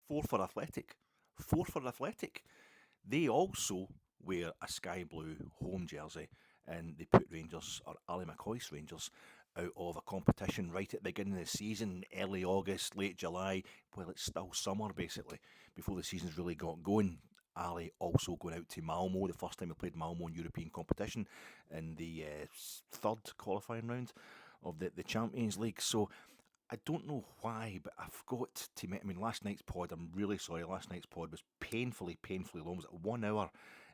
Four for Athletic. Four for Athletic. They also wear a sky blue home jersey, and they put Rangers, or Ali McCoist's Rangers, out of a competition right at the beginning of the season, early August, late July. Well, it's still summer basically, before the season's really got going. Ali also going out to Malmö, the first time we played Malmö in European competition in the third qualifying round of the Champions League. So I don't know why, but I've got to admit, last night's pod, I'm really sorry, last night's pod was painfully long. It was at 1 hour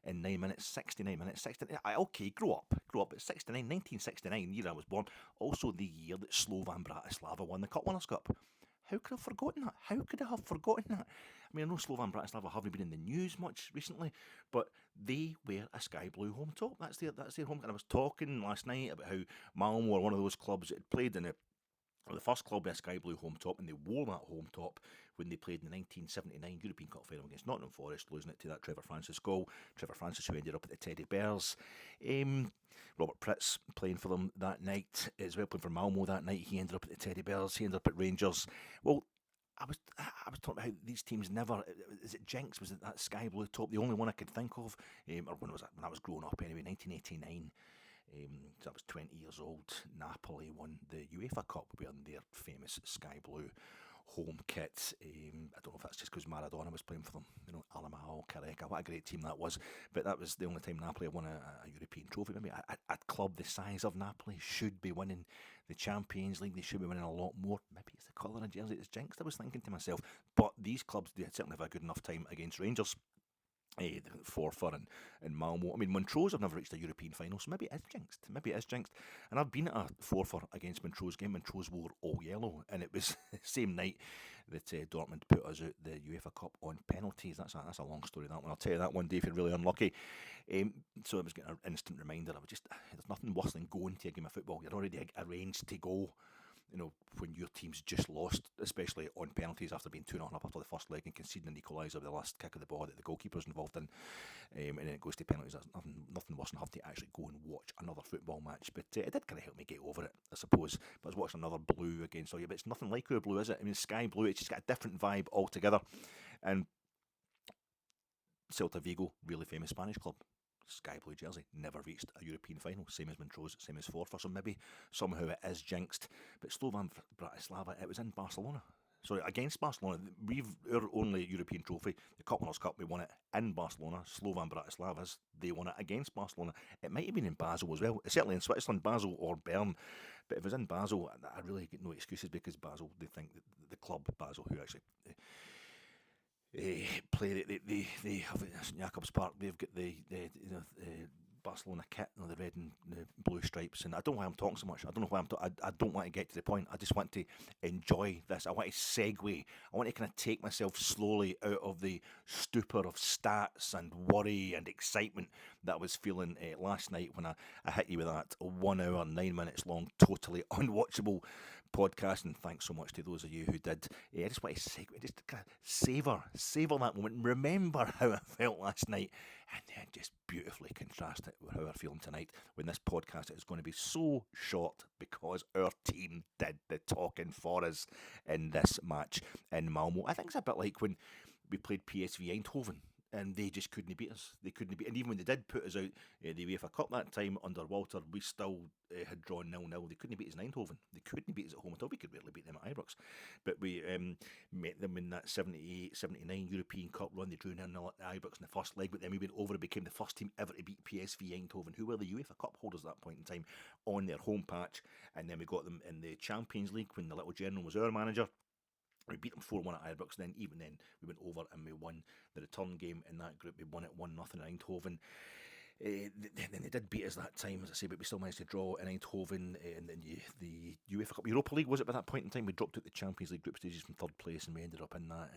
and 9 minutes, 69 minutes, 69. Okay, grow up. It's 69, 1969, the year I was born. Also the year that Slovan Bratislava won the Cup Winners' Cup. How could I have forgotten that? How could I have forgotten that? I know Slovan Bratislava haven't been in the news much recently, but they wear a sky blue home top. That's their home. And I was talking last night about how Malmö were one of those clubs that had played in the first club with a sky blue home top, and they wore that home top when they played in the 1979 European Cup final against Nottingham Forest, losing it to that Trevor Francis goal. Trevor Francis, who ended up at the Teddy Bears. Robert Pritz playing for them that night as well, playing for Malmö that night. He ended up at the Teddy Bears. He ended up at Rangers. Well, I was talking about how these teams never. Is it Jinx? Was it that sky blue top? The only one I could think of, or when I was growing up anyway, 1989. So I was 20 years old. Napoli won the UEFA Cup wearing their famous sky blue home kit. I don't know if that's just because Maradona was playing for them. Alamao, Careca, what a great team that was. But that was the only time Napoli won a European trophy. Maybe a club the size of Napoli should be winning the Champions League. They should be winning a lot more. Maybe it's the colour of jersey that's jinxed, I was thinking to myself. But these clubs, they certainly have a good enough time against Rangers. Forfar and Malmö. Montrose have never reached a European final, so maybe it is jinxed. And I've been at a forfar against Montrose game. Montrose wore all yellow, and it was the same night that Dortmund put us out the UEFA Cup on penalties. That's a long story, that one. I'll tell you that one day if you're really unlucky. So it was getting an instant reminder. There's nothing worse than going to a game of football. You're already arranged to go. When your team's just lost, especially on penalties after being 2-0 up after the first leg and conceding an equaliser with the last kick of the ball that the goalkeeper's involved in, and then it goes to penalties. There's nothing worse than having to actually go and watch another football match. But it did kind of help me get over it, I suppose. But I was watching another blue against but it's nothing like our blue, is it? Sky blue, it's just got a different vibe altogether. And Celta Vigo, really famous Spanish club. Sky blue jersey, never reached a European final, same as Montrose, same as Forfar, so maybe somehow it is jinxed. But Slovan Bratislava, it was in Barcelona. Sorry, against Barcelona. Our only European trophy, the Cup Winners' Cup, we won it in Barcelona. Slovan Bratislavas, they won it against Barcelona. It might have been in Basel as well. It's certainly in Switzerland, Basel or Bern. But if it was in Basel, I really get no excuses, because Basel, they think that the club Basel, who actually play, they have St Jacobs Park. They've got the Barcelona kit, the red and the blue stripes, and I don't know why I'm talking so much. I don't know why I don't want to get to the point. I just want to enjoy this. I want to segue. I want to kind of take myself slowly out of the stupor of stats and worry and excitement that I was feeling last night when I hit you with that 1 hour, 9 minutes long, totally unwatchable podcast. And thanks so much to those of you who did. I just want to segue, just kind of savor that moment, remember how I felt last night, and then just beautifully contrast it with how I'm feeling tonight, when this podcast is going to be so short because our team did the talking for us in this match in Malmö. I think it's a bit like when we played PSV Eindhoven, and they just couldn't beat us. And even when they did put us out the UEFA Cup that time under Walter, we still had drawn 0-0. They couldn't beat us in Eindhoven. They couldn't beat us at home at all. We could barely beat them at Ibrox. But we met them in that 78-79 European Cup run. They drew 0-0 at Ibrox in the first leg, but then we went over and became the first team ever to beat PSV Eindhoven, who were the UEFA Cup holders at that point in time, on their home patch. And then we got them in the Champions League when the little general was our manager. We beat them 4-1 at Ibrox, then even then we went over and we won the return game in that group. We won it 1-0 in Eindhoven. Then they did beat us that time, as I say, but we still managed to draw in Eindhoven. And then the UEFA Cup, Europa League was it by that point in time? We dropped out the Champions League group stages from third place, and we ended up in that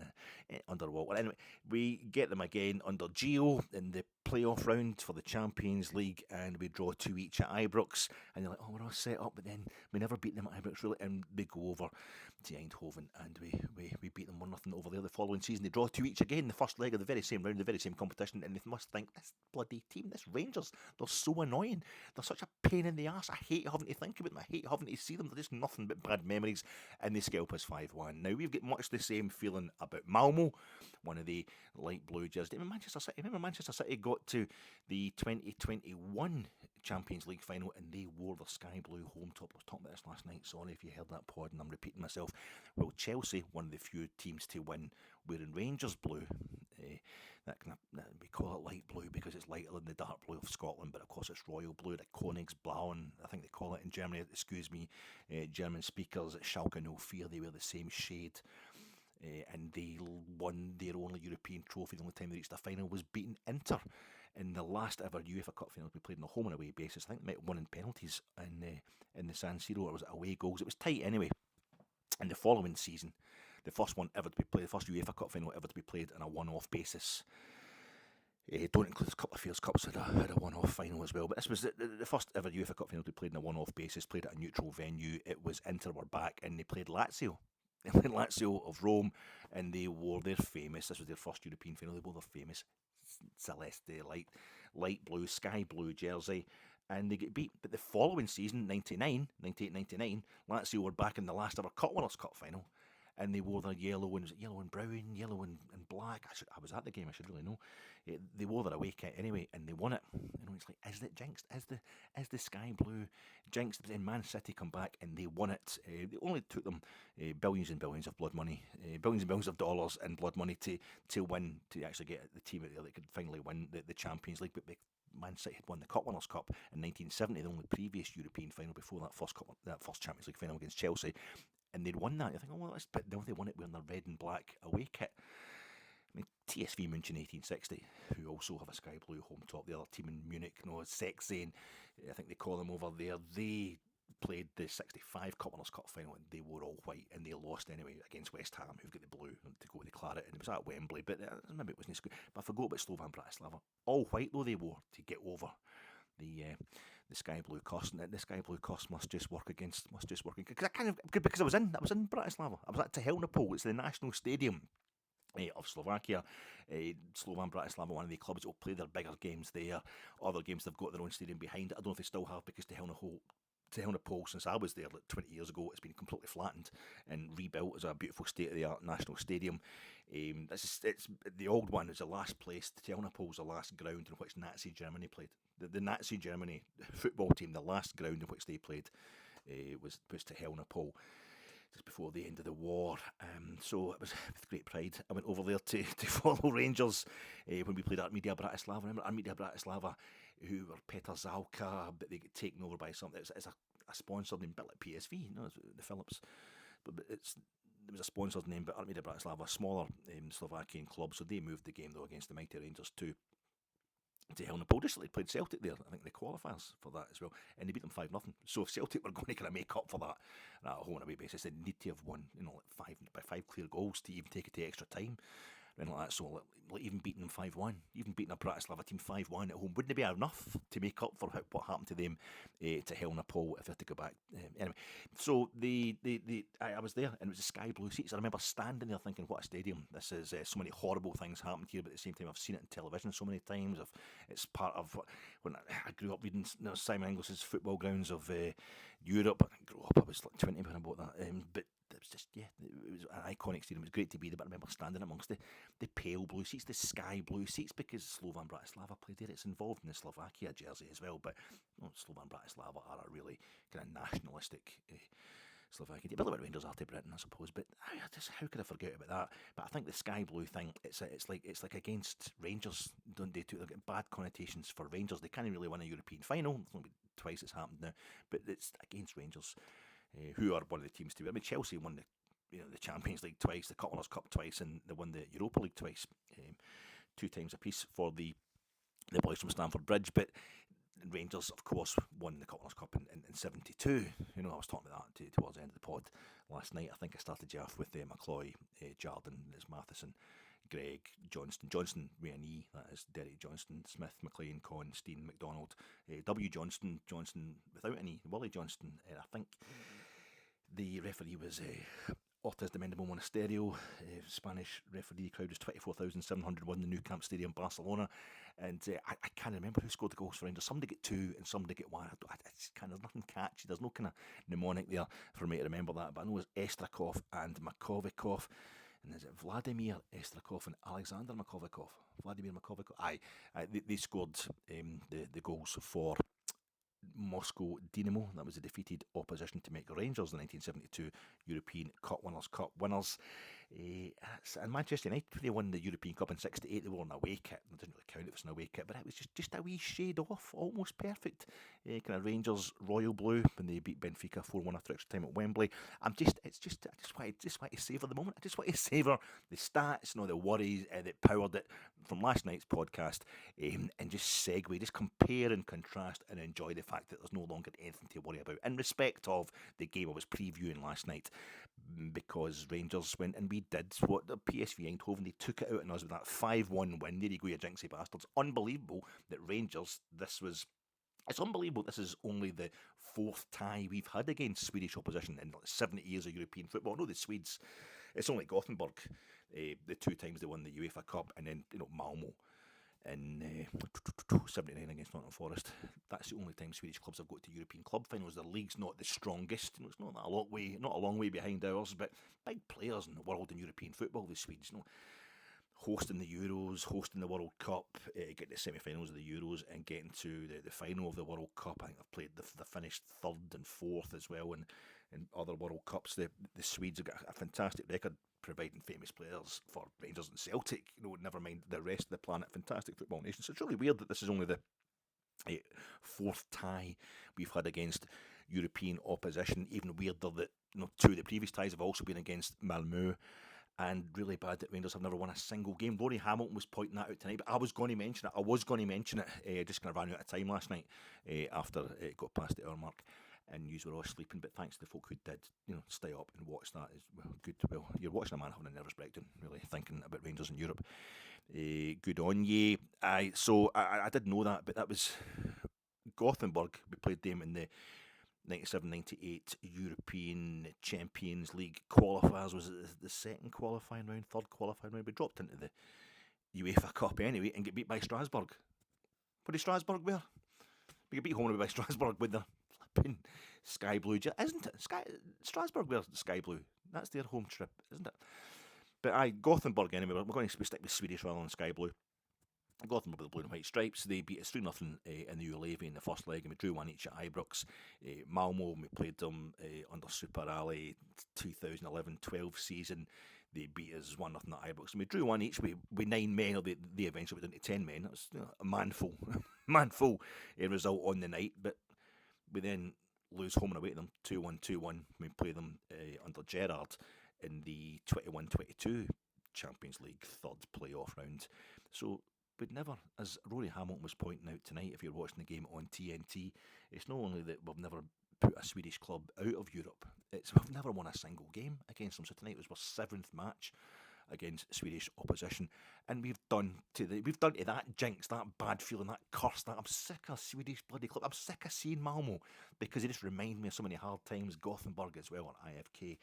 under Walter. Anyway, we get them again under Gio in the playoff round for the Champions League, and we draw 2 each at Ibrox. And you're like, oh, we're all set up, but then we never beat them at Ibrox, really. And they go over to Eindhoven, and we beat them 1-0 over there the following season. They draw 2 each again, the first leg of the very same round, the very same competition, and they must think, this bloody team, this Rangers, they're so annoying. They're such a pain in the arse. I hate having to think about them. I hate having to see them. They're just nothing but bad memories. And they scalp us 5-1. Now, we've got much the same feeling about Malmö, one of the light blue jerseys. Remember Manchester City got to the 2021 Champions League final and they wore their sky blue home top. I was talking about this last night. Sorry if you heard that pod and I'm repeating myself. Well, Chelsea, one of the few teams to win, wearing Rangers blue. We call it light blue because it's lighter than the dark blue of Scotland, but of course it's royal blue, the Königsblauen, I think they call it in Germany. Excuse me, German speakers at Schalke 04, they wear the same shade. And they won their only European trophy. The only time they reached the final was beating Inter in the last ever UEFA Cup final we played on a home and away basis. I think they might have won in penalties in the San Siro, or was it away goals? It was tight anyway. And the following season, the first one ever to be played, the first UEFA Cup final ever to be played on a one-off basis. Don't include a couple of Fairs Cups had a one-off final as well, but this was the first ever UEFA Cup final to be played on a one-off basis, played at a neutral venue. It was Inter were back and they played Lazio. They played Lazio of Rome and they wore their famous, this was their first European final, they wore their famous Celeste, light blue, sky blue jersey, and they get beat. But the following season, 98-99, Lazio were back in the last ever Cup Winners' Cup final, and they wore their yellow and brown, yellow and black. I was at the game, I should really know. They wore their away kit anyway, and they won it. It's like, is it jinxed? Is the sky blue jinxed? Then Man City come back and they won it. They only took them billions and billions of blood money, billions and billions of dollars in blood money to win, to actually get the team out there that could finally win the Champions League. But Man City had won the Cup Winners' Cup in 1970, the only previous European final before that first Champions League final against Chelsea. And they'd won that. You think, no, they won it wearing their red and black away kit. I mean, TSV München 1860, who also have a sky blue home top. The other team in Munich, Sechzehn, I think they call them over there. They played the 65 Cup Winners' Cup final and they were all white and they lost anyway against West Ham, who've got the blue to go with the claret, and it was at Wembley, but maybe it wasn't as good. But I forgot about Slovan Bratislava. All white though they wore to get over the sky blue cost, and the sky blue cost must just work against because I was in Bratislava. I was at Tehelnopol. It's the national stadium of Slovakia. Slovan Bratislava, one of the clubs that will play their bigger games there. Other games they've got their own stadium behind it. I don't know if they still have, because Tehelnopol, since I was there like 20 years ago, it's been completely flattened and rebuilt as a beautiful state-of-the-art national stadium. It's the old one is the last place. Tehelnopol was the last ground in which Nazi Germany played. The Nazi Germany football team, the last ground in which they played was Tehelnopol, just before the end of the war. So it was with great pride I went over there to follow Rangers when we played Armida Bratislava. Remember Armida Bratislava, who were Petr Zalka, but they get taken over by something. It's a sponsored name, a bit like PSV, the Philips. But it was a sponsored name, but Armida Bratislava, a smaller Slovakian club, so they moved the game though against the mighty Rangers to Helnapol. Just like they played Celtic there, I think the qualifiers for that as well, and they beat them 5-0. So if Celtic were going to kind of make up for that on a home and away basis, they'd need to have won, by 5 clear goals to even take it to extra time. And like that, so like even beating them 5-1, even beating a Bratislava team 5-1 at home, wouldn't it be enough to make up for what happened to them to Helnapol if they had to go back? Anyway, so I was there and it was the sky blue seats. I remember standing there thinking, what a stadium. This is so many horrible things happened here, but at the same time I've seen it on television so many times. It's part of when I grew up reading Simon Ingles's Football Grounds of Europe. I didn't grow up, I was like 20 when I bought that, but it was just, it was an iconic stadium. It was great to be there, but I remember standing amongst the pale blue seats, the sky blue seats, because Slovan Bratislava played there. It's involved in the Slovakia jersey as well, but Slovan Bratislava are a really kind of nationalistic Slovakia team. A bit like Rangers are to Britain, I suppose, but how could I forget about that? But I think the sky blue thing, it's like against Rangers, don't they? They get bad connotations for Rangers. They can't really win a European final. It's only twice it's happened now, but it's against Rangers, who are one of the teams to win. I mean, Chelsea won the Champions League twice, the Cup Winners' Cup twice, and they won the Europa League twice, 2 times apiece for the boys from Stamford Bridge. But Rangers, of course, won the Cup Winners' Cup in 72. I was talking about that towards the end of the pod last night. I think I started you off with McCloy, Jardine, there's Matheson, Gregg, Johnston with an E, that is Derek Johnston, Smith, McLean, Conn, Steen, McDonald, W. Johnston without an E, Willie Johnston, I think the referee was Ortiz de Mendimo Monasterio, Spanish referee crowd was 24,701 in the Nou Camp Stadium, Barcelona. And I can't remember who scored the goals for Rangers. Somebody get 2 and somebody get 1. There's nothing catchy. There's no kind of mnemonic there for me to remember that. But I know it's Estrakov and Makovikov. And is it Vladimir Estrakov and Alexander Makovikov? Vladimir Makovikov. They scored the goals for Moscow Dynamo. That was the defeated opposition to make Rangers, the 1972 European Cup winners. And Manchester United, they won the European Cup in '68. They wore an away kit. It doesn't really count if it's an away kit, but it was just a wee shade off, almost perfect. Kind of Rangers royal blue when they beat Benfica 4-1 after extra time at Wembley. I just want to savour the moment. I just want to savour the stats, the worries that powered it from last night's podcast, and just segue, just compare and contrast and enjoy the fact that there's no longer anything to worry about in respect of the game I was previewing last night, because Rangers went and we did what the PSV Eindhoven, they took it out on us with that 5-1 win. There you go, you jinxy bastards. Unbelievable that Rangers, it's unbelievable this is only the 4th tie we've had against Swedish opposition in 70 years of European football. I know the Swedes, it's only Gothenburg, the 2 times they won the UEFA Cup, and then Malmö in 79 against Nottingham Forest. That's the only time Swedish clubs have got to European club finals. Their league's not the strongest. It's not a long way behind ours, but big players in the world in European football, the Swedes. Hosting the Euros, hosting the World Cup, getting to semi-finals of the Euros and getting to the final of the World Cup. I think they've played the finished 3rd and 4th as well in other World Cups. The Swedes have got a fantastic record providing famous players for Rangers and Celtic, never mind the rest of the planet. Fantastic football nation. So it's really weird that this is only the 4th tie we've had against European opposition. Even weirder that 2 of the previous ties have also been against Malmö. And really bad that Rangers have never won a single game. Rory Hamilton was pointing that out tonight, but I was going to mention it. Just kind of ran out of time last night after it got past the hour mark, and you were all sleeping. But thanks to the folk who did, stay up and watch that. Is good. Well, you're watching a man having a nervous breakdown, really thinking about Rangers in Europe. Good on ye. So I did know that, but that was Gothenburg. We played them in the 97-98 European Champions League qualifiers. Was it the 2nd qualifying round, 3rd qualifying round? We dropped into the UEFA Cup anyway and get beat by Strasbourg. What did Strasbourg wear? We get beat home by Strasbourg with their flipping sky blue, isn't it? Strasbourg wear sky blue. That's their home trip, isn't it? But Gothenburg anyway. We're going to stick with Swedish rather than sky blue. Gothenburg with the blue and white stripes. They beat us 3-0 in the Ulevi in the first leg, and we drew 1 each at Ibrox. Malmö, we played them under Super Ali 2011-12 season. They beat us 1-0 at Ibrox, and we drew 1 each with 9 men. They eventually went into 10 men. That was a manful result on the night. But we then lose home and away to them 2-1. We play them under Gerrard in the 21-22 Champions League 3rd playoff round. So we'd never, as Rory Hamilton was pointing out tonight, if you're watching the game on TNT, it's not only that we've never put a Swedish club out of Europe, it's we've never won a single game against them. So tonight was our 7th match against Swedish opposition, and we've done to that jinx, that bad feeling, that curse, that I'm sick of Swedish bloody club. I'm sick of seeing Malmö because they just remind me of so many hard times. Gothenburg as well on IFK.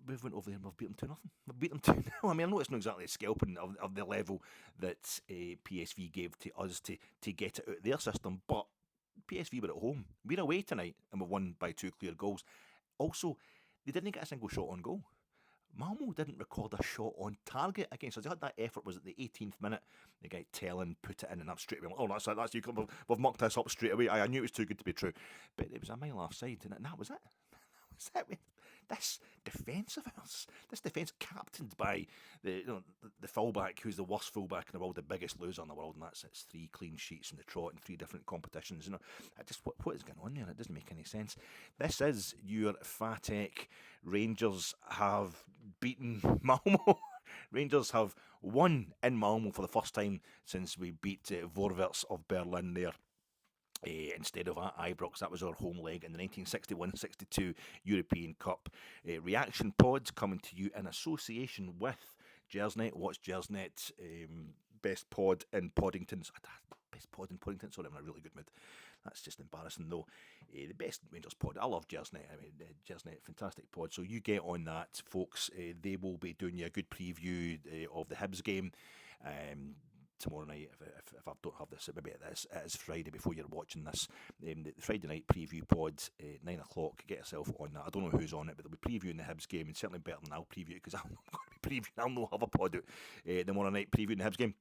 We've went over there and we've beat them 2-0. We've beat them 2-0. I mean, I know it's not exactly a scalping of the level that PSV gave to us to get it out of their system, but PSV were at home. We're away tonight and we've won by 2 clear goals. Also, they didn't get a single shot on goal. Malmö didn't record a shot on target against us. They had that effort, was at the 18th minute. The guy Tellin put it in, and I'm straight away, that's you. We've mucked us up straight away. I knew it was too good to be true. But it was a mile offside, and that was it. This defence of ours, this defence captained by the fullback, who's the worst fullback in the world, the biggest loser in the world, and that's 3 clean sheets in the trot in 3 different competitions. What is going on there? It doesn't make any sense. This is your Fatek. Rangers have beaten Malmö. Rangers have won in Malmö for the first time since we beat Vorwärts of Berlin there. Instead of at Ibrox. That was our home leg in the 1961-62 European Cup. Reaction pods coming to you in association with Gersnet. What's Gersnet? Best pod in Poddington. Best pod in Poddington. Sorry, I'm in a really good mood. That's just embarrassing, though. The best Rangers pod. I love Gersnet. I mean, Gersnet, fantastic pod. So you get on that, folks. They will be doing you a good preview of the Hibs game. Tomorrow night, if I don't have this, maybe it is Friday before you're watching this. The Friday night preview pod, 9 o'clock. Get yourself on that. I don't know who's on it, but they'll be previewing the Hibs game, and certainly better than I'll preview it, because I'm not going to be previewing. I'll not have a pod out tomorrow night previewing the Hibs game.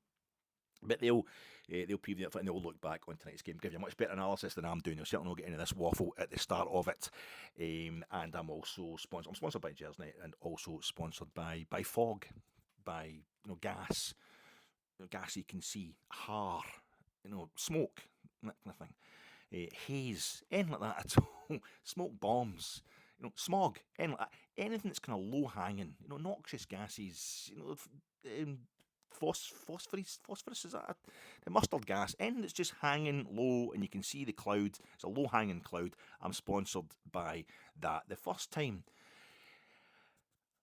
But they'll preview it and they'll look back on tonight's game, give you a much better analysis than I'm doing. They'll certainly not get into this waffle at the start of it. And I'm also sponsored. I'm sponsored by Gersnet and also sponsored by Fog, by gas. Gas you can see, har, smoke, that kind of thing. Haze, anything like that at all. Smoke bombs, smog, anything like that. Anything that's kind of low hanging, noxious gases, phosphorus, is that the mustard gas? Anything that's just hanging low and you can see the cloud. It's a low hanging cloud. I'm sponsored by that. The first time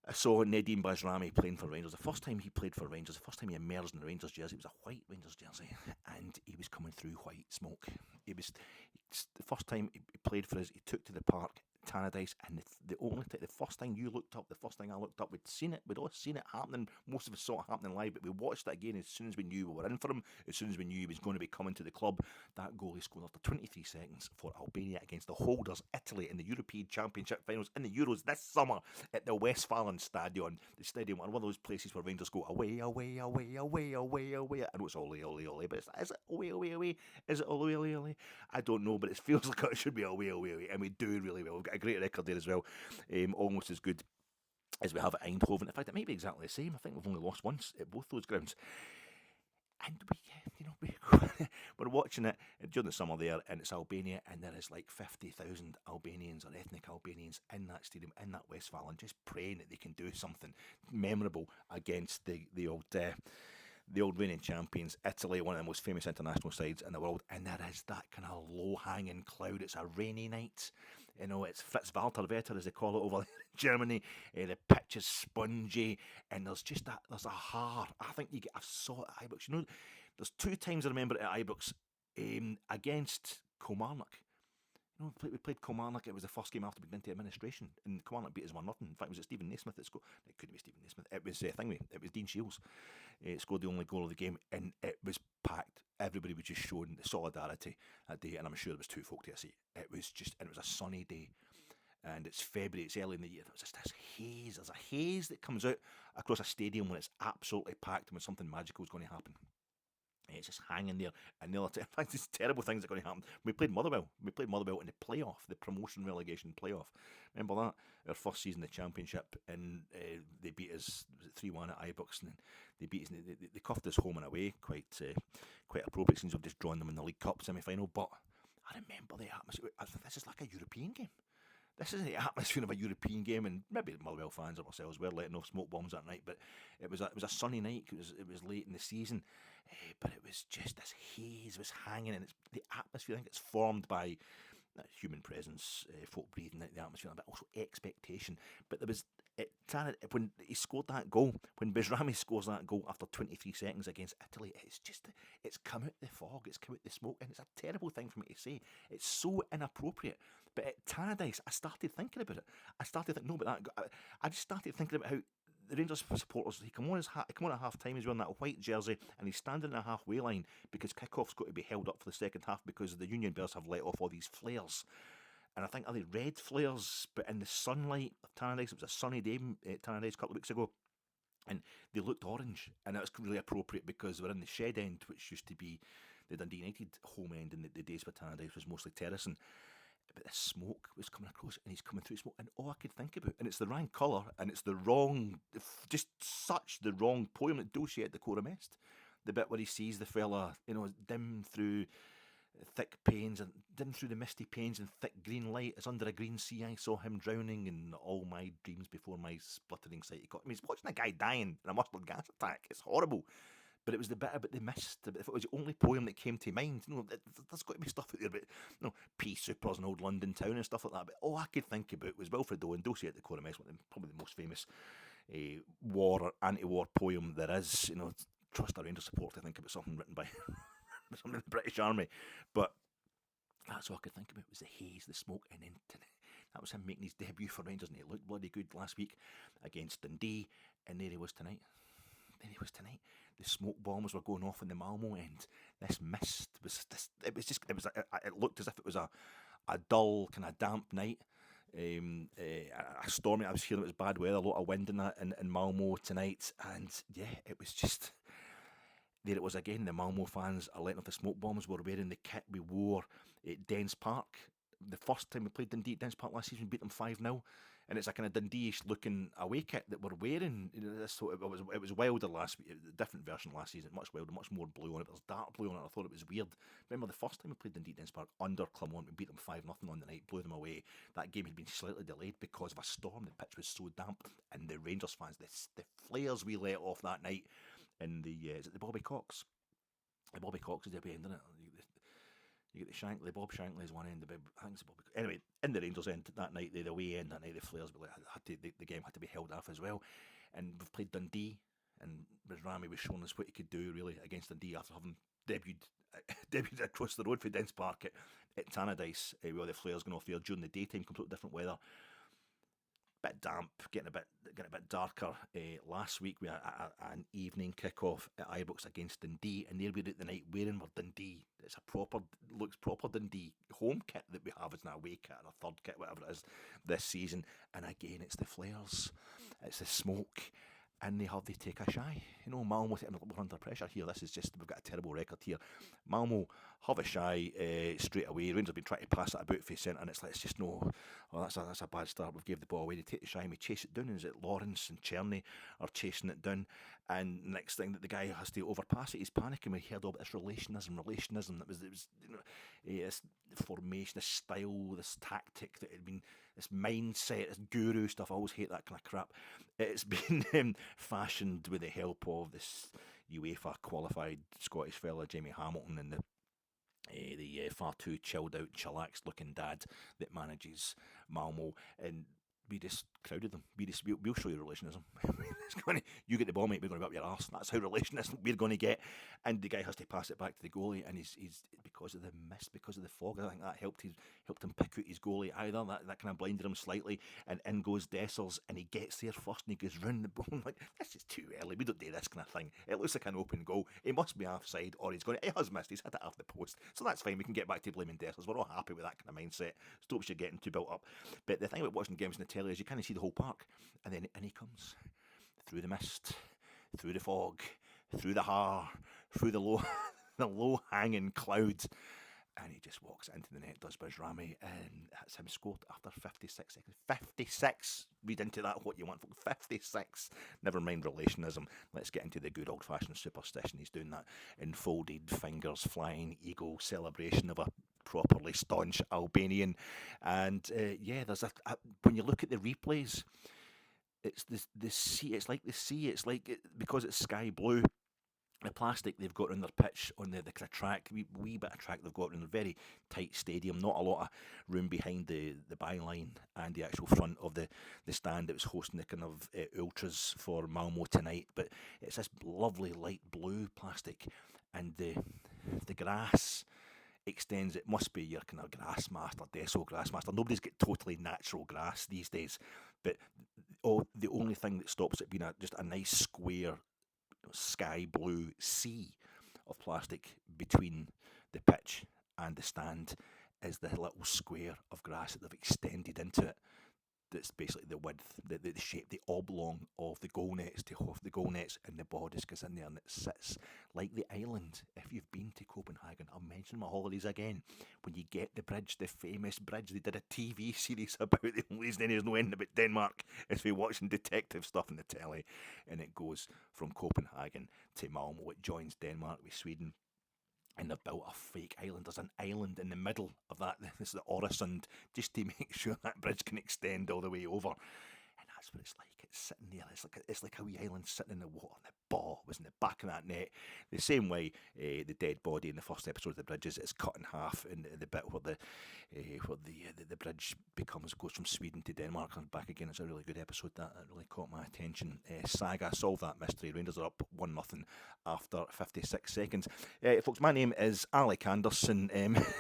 I saw Nedim Bajrami playing for Rangers, the first time he played for Rangers, the first time he emerged in the Rangers jersey, it was a white Rangers jersey, and he was coming through white smoke. It's the first time he played for us, he took to the park, Tannadice, and the first thing you looked up, the first thing I looked up, we'd all seen it happening. Most of us saw it happening live, but we watched it again as soon as we knew we were in for him, as soon as we knew he was going to be coming to the club. That goal he scored after 23 seconds for Albania against the holders Italy in the European Championship finals in the Euros this summer at the Westfalen Stadion, the stadium, one of those places where Rangers go away, away, away, away, away, away. I know it's ole, ole, ole, but is it away, away, away? Is it ole, ole, ole? I don't know, but it feels like it should be away, away, away, and we do really well. We've got a great record there as well, almost as good as we have at Eindhoven. In fact, it might be exactly the same. I think we've only lost once at both those grounds. And we're watching it during the summer there, and it's Albania, and there is like 50,000 Albanians or ethnic Albanians in that stadium, in that Westfalen, just praying that they can do something memorable against the old reigning champions, Italy, one of the most famous international sides in the world. And there is that kind of low-hanging cloud. It's a rainy night. It's Fritz Walter Wetter, as they call it over there in Germany. The pitch is spongy, and there's a har. I think I saw it at Ibrox. There's 2 times I remember it at Ibrox against Kilmarnock. We played Kilmarnock. It was the first game after being into administration, and Kilmarnock beat us 1-0. In fact, was it Stephen Naismith that scored? It couldn't be Stephen Naismith. It was It was Dean Shields. Scored the only goal of the game, and it was packed. Everybody was just showing the solidarity that day, and I'm sure there was 2 folk to see. It was a sunny day, and it's February. It's early in the year. There was just this haze. There's a haze that comes out across a stadium when it's absolutely packed and when something magical is going to happen. It's just hanging there, and in fact, these terrible things are going to happen. We played Motherwell. in the playoff, the promotion relegation playoff. Remember that? Our first season of the championship, and they beat us 3-1 at Ibrox, and they beat us. And they cuffed us home and away, quite appropriate, since we've just drawn them in the League Cup semi-final. But I remember the atmosphere. I think this is like a European game. This is the atmosphere of a European game, and maybe the Motherwell fans or ourselves were letting off smoke bombs that night. But it was a sunny night. It was late in the season, but it was just this haze was hanging, and it's the atmosphere. I think it's formed by human presence, folk breathing out the atmosphere, but also expectation. But there was when he scored that goal, when Bajrami scores that goal after 23 seconds against Italy, it's come out the fog, it's come out the smoke, and it's a terrible thing for me to say. It's so inappropriate. But at Tannadice, I started thinking about it. I just started thinking about how the Rangers supporters, he come on at half time, he's wearing that white jersey, and he's standing in a halfway line because kick-off's got to be held up for the second half because the Union Bears have let off all these flares. And I think, are they red flares? But in the sunlight of Tannadice, it was a sunny day at Tannadice a couple of weeks ago, and they looked orange. And that was really appropriate because we're in the shed end, which used to be the Dundee United home end in the days where Tannadice was mostly terracing. But the smoke was coming across, and he's coming through smoke, and all I could think about, and it's the wrong colour, and it's the wrong poem that Dulce at the Coram Est. The bit where he sees the fella, dim through thick panes, and dim through the misty panes and thick green light, as under a green sea I saw him drowning, and all my dreams before my spluttering sight. He's watching a guy dying in a mustard gas attack. It's horrible. But it was the bit about the mist. If it was the only poem that came to mind, there's got to be stuff out there about, pea supers and old London town and stuff like that. But all I could think about was Wilfred Owen, Dulce at the Coram Est, probably the most famous war or anti-war poem there is. Trust a Rangers supporter to think about something written by somebody in the British Army. But That's all I could think about was the haze, the smoke, and then that was him making his debut for Rangers, and he looked bloody good last week against Dundee, and there he was tonight. The smoke bombs were going off in the Malmö end. This mist was this. It looked as if it was a dull kind of damp night. A stormy. I was hearing it was bad weather, a lot of wind in Malmö tonight, and yeah, it was just. There it was again. The Malmö fans are letting off the smoke bombs. We're wearing the kit we wore at Dens Park. The first time we played Dundee at Dens Park last season, we beat them 5-0. And it's a kind of Dundee-ish looking away kit that we're wearing. So it was wilder last week, a different version last season, much wilder, much more blue on it. There was dark blue on it. I thought it was weird. Remember the first time we played Dundee at Dens Park under Clermont, we beat them 5-0 on the night, blew them away. That game had been slightly delayed because of a storm. The pitch was so damp, and the Rangers fans, the flares we let off that night in the is it the Bobby Cox? The Bobby Cox is the end, isn't it? You get the Bob Shankly is one end, I think it's the Bobby. Anyway, in the Rangers end that night, the away end that night, the flares, but the game had to be held off as well. And we've played Dundee, and Rami was showing us what he could do really against Dundee after having debuted across the road for Dens Park at Tannadice, where the flares going off there during the daytime, completely different weather. Bit damp, getting a bit darker. Last week we had an evening kick-off at Ibrox against Dundee, and there we were at the night wearing our Dundee. It's looks proper Dundee home kit that we have as an away kit or a third kit, whatever it is, this season. And again, it's the flares, it's the smoke, and they take a shy. Malmö, we're under pressure here. We've got a terrible record here. Malmö have a shy straight away. Rangers have been trying to pass it about for centre, and it's just no. Oh, that's a bad start. We've gave the ball away. They take the shy and we chase it down. Is it Lawrence and Cherney are chasing it down? And next thing that the guy has to overpass it, he's panicking. We heard all about this relationism. That was this formation, this style, this tactic that had been this mindset, this guru stuff. I always hate that kind of crap. It's been fashioned with the help of this UEFA qualified Scottish fella, Jamie Hamilton, and the far too chilled out, chillaxed looking dad that manages Malmö, and we just crowded them. We'll show you relationism. You get the ball, mate. We're going to be up your arse. That's how relationism we're going to get. And the guy has to pass it back to the goalie, and he's because of the mist, because of the fog. I think that helped him pick out his goalie either. That kind of blinded him slightly. And in goes Dessers, and he gets there first, and he goes round the ball. I'm like, this is too early. We don't do this kind of thing. It looks like an open goal. He must be offside, or he has missed. He's hit it off the post, so that's fine. We can get back to blaming Dessers. We're all happy with that kind of mindset. Stops you getting too built up. But the thing about watching games in the telly is you kind of see the whole park, and then in he comes through the mist, through the fog, through the through the low hanging clouds, and he just walks into the net, does Bajrami, and that's him scored after 56 seconds. 56! Read into that what you want. 56! Never mind relationism. Let's get into the good old-fashioned superstition. He's doing that enfolded fingers flying eagle celebration of a properly staunch Albanian. And there's when you look at the replays, it's the sea. It's like the sea. It's like because it's sky blue. The plastic they've got on their pitch, on the kind of track, wee bit of track they've got in a very tight stadium, not a lot of room behind the byline and the actual front of the stand that was hosting the kind of ultras for Malmö tonight. But it's this lovely light blue plastic, and the grass extends. It must be your kind of grass master, Deso grass master. Nobody's got totally natural grass these days, but the only thing that stops it being just a nice square sky blue sea of plastic between the pitch and the stand is the little square of grass that they've extended into it. That's basically the width, the shape, the oblong of the goal nets to off the goal nets, and the bodice goes in there and it sits like the island. If you've been to Copenhagen, I'll mention my holidays again. When you get the bridge, the famous bridge, they did a TV series about the only reason there's no end about Denmark is we watching detective stuff on the telly, and it goes from Copenhagen to Malmö. It joins Denmark with Sweden. And they've built a fake island. There's an island in the middle of that. This is the Oresund, just to make sure that bridge can extend all the way over. And that's what it's like. It's sitting there. It's like a wee island sitting in the water. And the ball was in the back of that net. The same way the dead body in the first episode of The Bridges is cut in half, and the bit where the bridge goes from Sweden to Denmark and back again. It's a really good episode. That really caught my attention. Saga solved that mystery. Rangers are up 1-0 after 56 seconds. Folks, my name is Alec Anderson.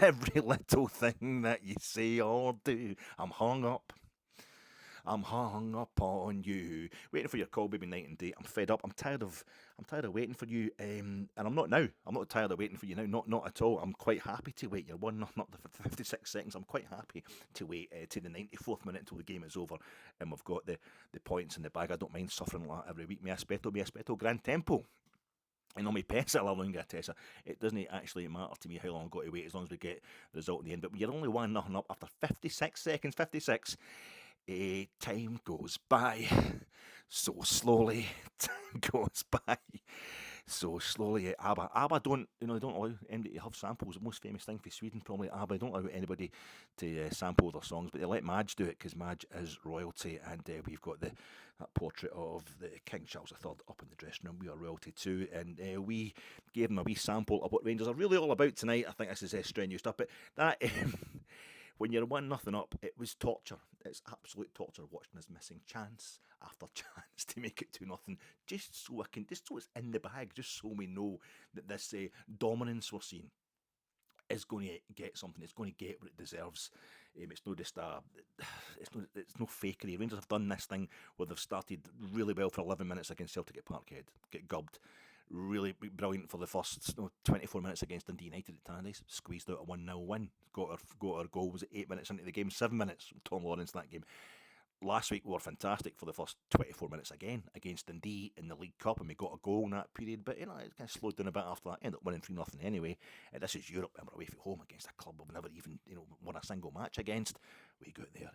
Every little thing that you say or do, I'm hung up on you, waiting for your call, baby, night and day. I'm fed up. I'm tired of waiting for you. And I'm not now. I'm not tired of waiting for you now. Not at all. I'm quite happy to wait. You're 1-0 up for 56 seconds. I'm quite happy to wait to the 94th minute until the game is over, and we've got the points in the bag. I don't mind suffering like that every week. Mi aspetto gran tempo. And non mi pensa la lunga attesa. It doesn't actually matter to me how long I've got to wait, as long as we get the result in the end. But you're only 1-0 up after 56 seconds. 56. Time goes by so slowly. Time goes by so slowly. ABBA don't allow anybody to have samples. The most famous thing for Sweden, probably ABBA. Don't allow anybody to sample their songs, but they let Madge do it because Madge is royalty, and we've got that portrait of the King Charles III up in the dressing room. We are royalty too, and we gave them a wee sample of what Rangers are really all about tonight. I think this is strenuous stuff, but that. When you're 1-0 up, it was torture. It's absolute torture watching us missing chance after chance to make it 2-0. Just so it's in the bag, just so we know that this dominance we're seeing is going to get something. It's going to get what it deserves. It's no just it's no fakery. Rangers have done this thing where they've started really well for 11 minutes against Celtic at Parkhead, get gubbed. Really brilliant for the first 24 minutes against Dundee United at Tannadice. Squeezed out a 1-0 win. Got our goal. Was it 8 minutes into the game? 7 minutes from Tom Lawrence in that game. Last week we were fantastic for the first 24 minutes again against Dundee in the League Cup, and we got a goal in that period. But it kind of slowed down a bit after that. Ended up winning 3-0 anyway. And this is Europe, and we're away from home against a club we've never even won a single match against. We go there,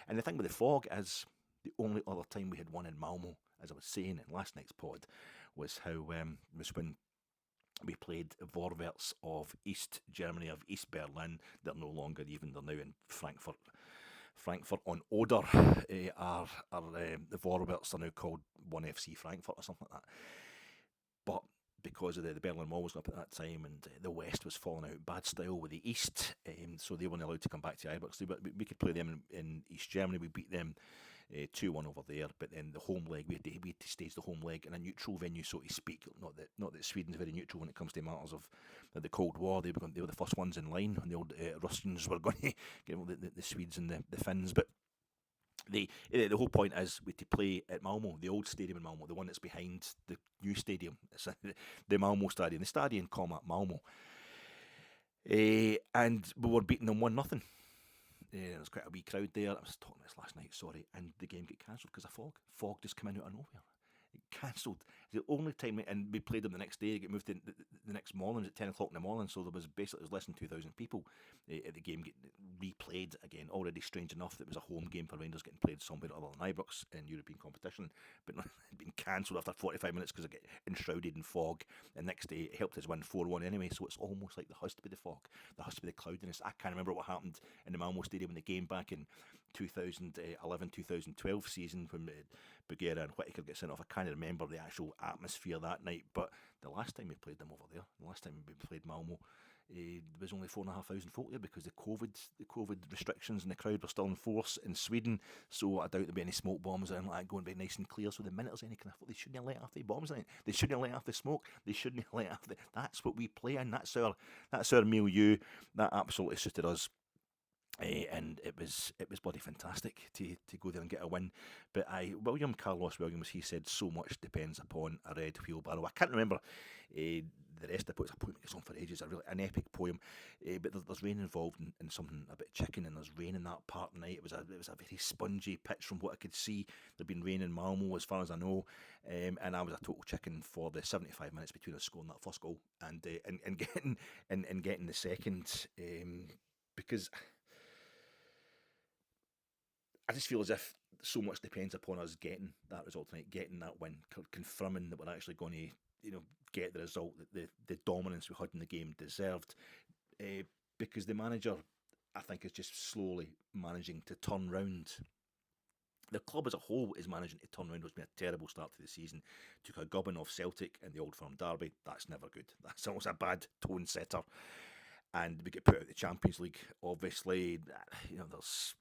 and the thing with the fog is the only other time we had won in Malmö, as I was saying in last night's pod, was when we played Vorwärts of East Germany, of East Berlin. They're no longer even, they're now in Frankfurt on Oder. The Vorwärts are now called 1FC Frankfurt or something like that. But because of the Berlin Wall was up at that time, and the West was falling out bad style with the East, so they weren't allowed to come back to Ibrox. But we could play them in East Germany. We beat them 2-1 over there, but then the home leg, we had to stage the home leg in a neutral venue, so to speak. Not that Sweden's very neutral when it comes to matters of the Cold War. They were the first ones in line, and the old Russians were going to get the Swedes and the Finns. But the whole point is we to play at Malmö, the old stadium in Malmö, the one that's behind the new stadium. It's the Malmö Stadium, the Stadion Komma Malmö. And we were beating them 1-0. There was quite a wee crowd there. I was talking this last night, sorry, and the game got cancelled because of fog. Fog just came in out of nowhere. It cancelled. The only time, and we played them the next day. It got moved in the next morning at 10 o'clock in the morning, so there was less than 2,000 people at the game getting replayed again. Already strange enough that it was a home game for Rangers getting played somewhere other than Ibrox in European competition, but it had been cancelled after 45 minutes because it got enshrouded in fog. And next day it helped us win 4-1 anyway, so it's almost like there has to be the fog, there has to be the cloudiness. I can't remember what happened in the Malmö Stadium in the game back in 2011-2012 season when Bugera and Whittaker get sent off. I can't remember the actual atmosphere that night, but the last time we played them over there, the last time we played Malmö, there was only 4,500 folk there because the COVID restrictions and the crowd were still in force in Sweden, so I doubt there'll be any smoke bombs or anything like that going to be nice and clear. So the minute there's any kind of, they shouldn't let off the bombs in it, they shouldn't let off the smoke, they shouldn't let off the, that's what we play in, that's our milieu. That absolutely suited us. And it was bloody fantastic to go there and get a win. But Carlos Williams, he said so much depends upon a red wheelbarrow. I can't remember the rest of the poem. It's a poem that goes on for ages, an epic poem. But there's rain involved in something about chicken, and there's rain in that part of the night. It was a very spongy pitch from what I could see. There'd been rain in Malmö as far as I know, and I was a total chicken for the 75 minutes between us scoring that first goal and getting the second, because I just feel as if so much depends upon us getting that result tonight, getting that win, confirming that we're actually going to, get the result that the dominance we had in the game deserved. Because the manager, I think, is just slowly managing to turn round The club as a whole is managing to turn around what's been a terrible start to the season. Took a gubbin off Celtic in the Old Firm derby. That's never good. That's almost a bad tone setter. And we get put out of the Champions League. Obviously, there's.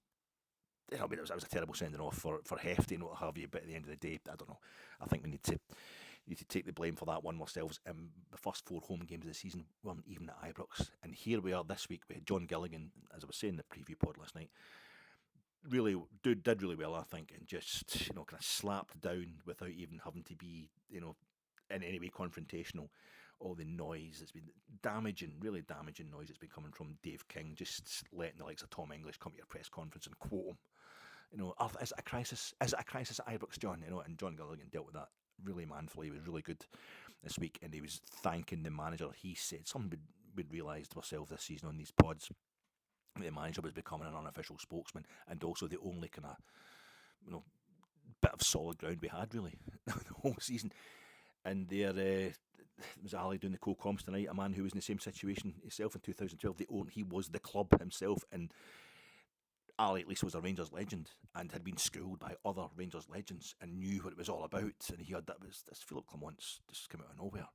I mean, it was a terrible sending off for Hefty and what have you. But at the end of the day, I don't know. I think we need to take the blame for that one ourselves. The first 4 home games of the season weren't even at Ibrox, and here we are this week with John Gilligan, as I was saying in the preview pod last night. Really did really well, I think, and just kind of slapped down without even having to be in any way confrontational. All the noise that's been really damaging noise that's been coming from Dave King, just letting the likes of Tom English come to your press conference and quote him. Is it a crisis? Is it a crisis at Ibrox, John? And John Gilligan dealt with that really manfully. He was really good this week, and he was thanking the manager. He said something we'd realised ourselves this season on these pods. The manager was becoming an unofficial spokesman, and also the only kind of bit of solid ground we had really the whole season. And there was Ali doing the co-coms tonight, a man who was in the same situation himself in 2012. He was the club himself, and Ali at least was a Rangers legend and had been schooled by other Rangers legends and knew what it was all about. And he had this Philip Clement's just come out of nowhere.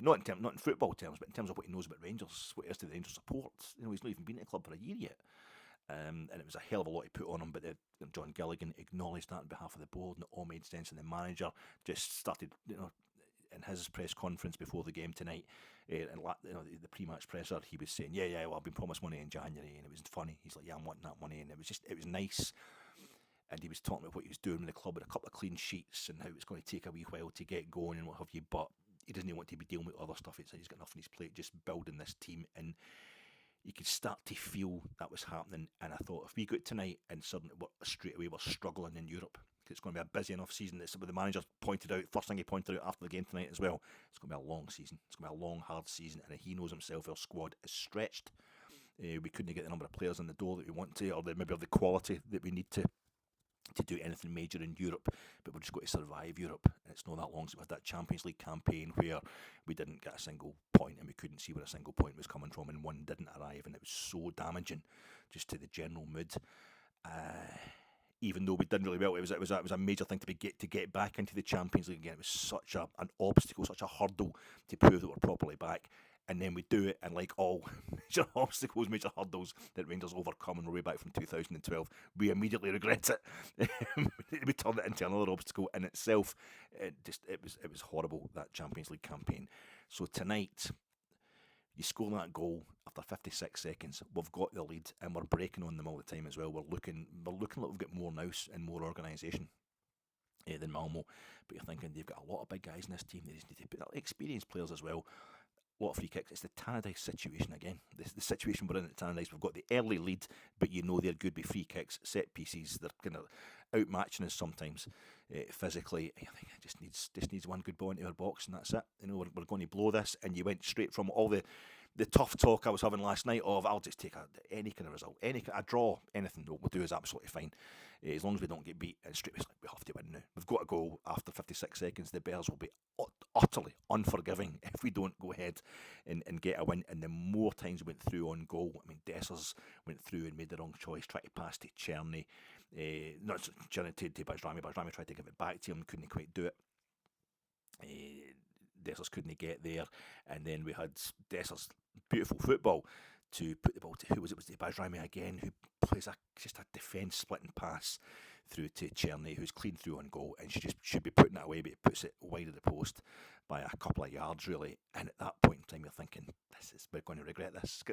Not in football terms, but in terms of what he knows about Rangers, what he has to the Rangers support. He's not even been at the club for a year yet. And it was a hell of a lot to put on him, but John Gilligan acknowledged that on behalf of the board, and it all made sense. And the manager just started, in his press conference before the game tonight, and the pre-match presser, he was saying, yeah, well, I've been promised money in January, and it was funny. He's like, yeah, I'm wanting that money, and it was nice. And he was talking about what he was doing with the club, with a couple of clean sheets, and how it's going to take a wee while to get going and what have you, but he doesn't want to be dealing with other stuff. He's got enough on his plate, just building this team, and you could start to feel that was happening. And I thought, if we go tonight and suddenly straight away we're struggling in Europe, it's going to be a busy enough season. That's what the manager pointed out. First thing he pointed out after the game tonight as well. It's going to be a long season. It's going to be a long, hard season, and he knows himself. Our squad is stretched. We couldn't get the number of players in the door that we want to, or maybe of the quality that we need to do anything major in Europe. But we're just going to survive Europe, and it's not that long since we had that Champions League campaign where we didn't get a single point, and we couldn't see where a single point was coming from, and one didn't arrive, and it was so damaging just to the general mood. Even though we did really well, it was a major thing to get back into the Champions League again. It was such an obstacle, such a hurdle to prove that we're properly back. And then we do it, and like all major obstacles, major hurdles that Rangers overcome on our way back from 2012, we immediately regret it. We turned it into another obstacle in itself. It was horrible, that Champions League campaign. So tonight, you score that goal after 56 seconds. We've got the lead, and we're breaking on them all the time as well. We're looking like we've got more nous and more organisation than Malmö. But you're thinking they've got a lot of big guys in this team. They just need to put experienced players as well. A lot of free kicks. It's the Tannadice situation again. The situation we're in at Tannadice. We've got the early lead, but they're good with free kicks, set pieces. They're kind of outmatching us sometimes physically. I think it just needs one good ball into our box, and that's it. We're going to blow this. And you went straight from all the tough talk I was having last night of I'll just take any kind of result, a draw, anything we'll do is absolutely fine. As long as we don't get beat, and straight away we have to win now. We've got to go after 56 seconds. The Bears will be utterly unforgiving if we don't go ahead and get a win. And the more times we went through on goal, I mean, Dessers went through and made the wrong choice, tried to pass to Czerny, not Czerny to Bajrami. Bajrami tried to give it back to him, couldn't quite do it. Dessers couldn't get there, and then we had Dessers' beautiful football to put the ball to, who was it? Was it Bajrami again, who plays just a defence splitting pass through to Czerny, who's clean through on goal, and she just should be putting it away, but he puts it wide of the post by a couple of yards really. And at that point in time, you're thinking, we're going to regret this.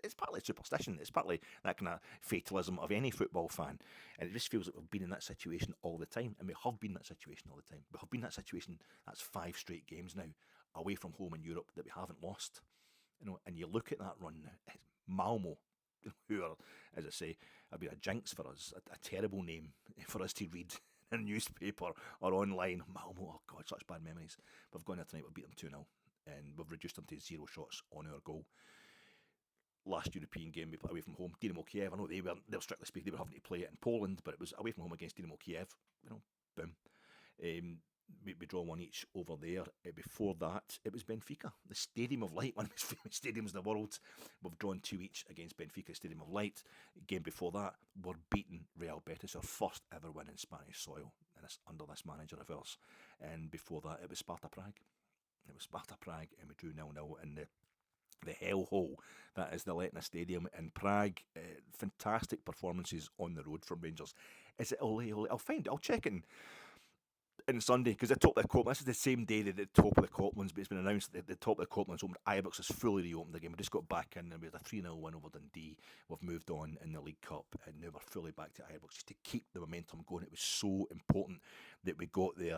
It's partly superstition, it's partly that kind of fatalism of any football fan, and it just feels like we've been in that situation all the time, and we have been in that situation all the time. We have been in that situation. That's 5 straight games now away from home in Europe that we haven't lost. And you look at that run now, it's Malmö, who are, as I say, have been a jinx for us, a terrible name for us to read in a newspaper or online. Malmö, oh God, such bad memories. We've gone there tonight, we've beat them 2-0, and we've reduced them to 0 shots on our goal. Last European game we played away from home, Dynamo Kiev. I know they were strictly speaking, they were having to play it in Poland, but it was away from home against Dynamo Kiev. Boom. we draw one each over there. Before that, it was Benfica, the Stadium of Light, one of the most famous stadiums in the world. We've drawn 2 each against Benfica, Stadium of Light. Game before that, we're beating Real Betis, our first ever win in Spanish soil, and it's under this manager of ours. And before that, it was Sparta Prague. And we drew 0-0 in the hellhole that is the Letna Stadium in Prague. Fantastic performances on the road from Rangers. Is it Ole? I'll find it. I'll check in Sunday, because the top of the Copeland, this is the same day that the top of the Copelands, but it's been announced that the top of the Copelands opened. Ibrox has fully reopened the game. We just got back in and we had a 3-0 win over Dundee. We've moved on in the League Cup and now we're fully back to Ibrox just to keep the momentum going. It was so important that we got there.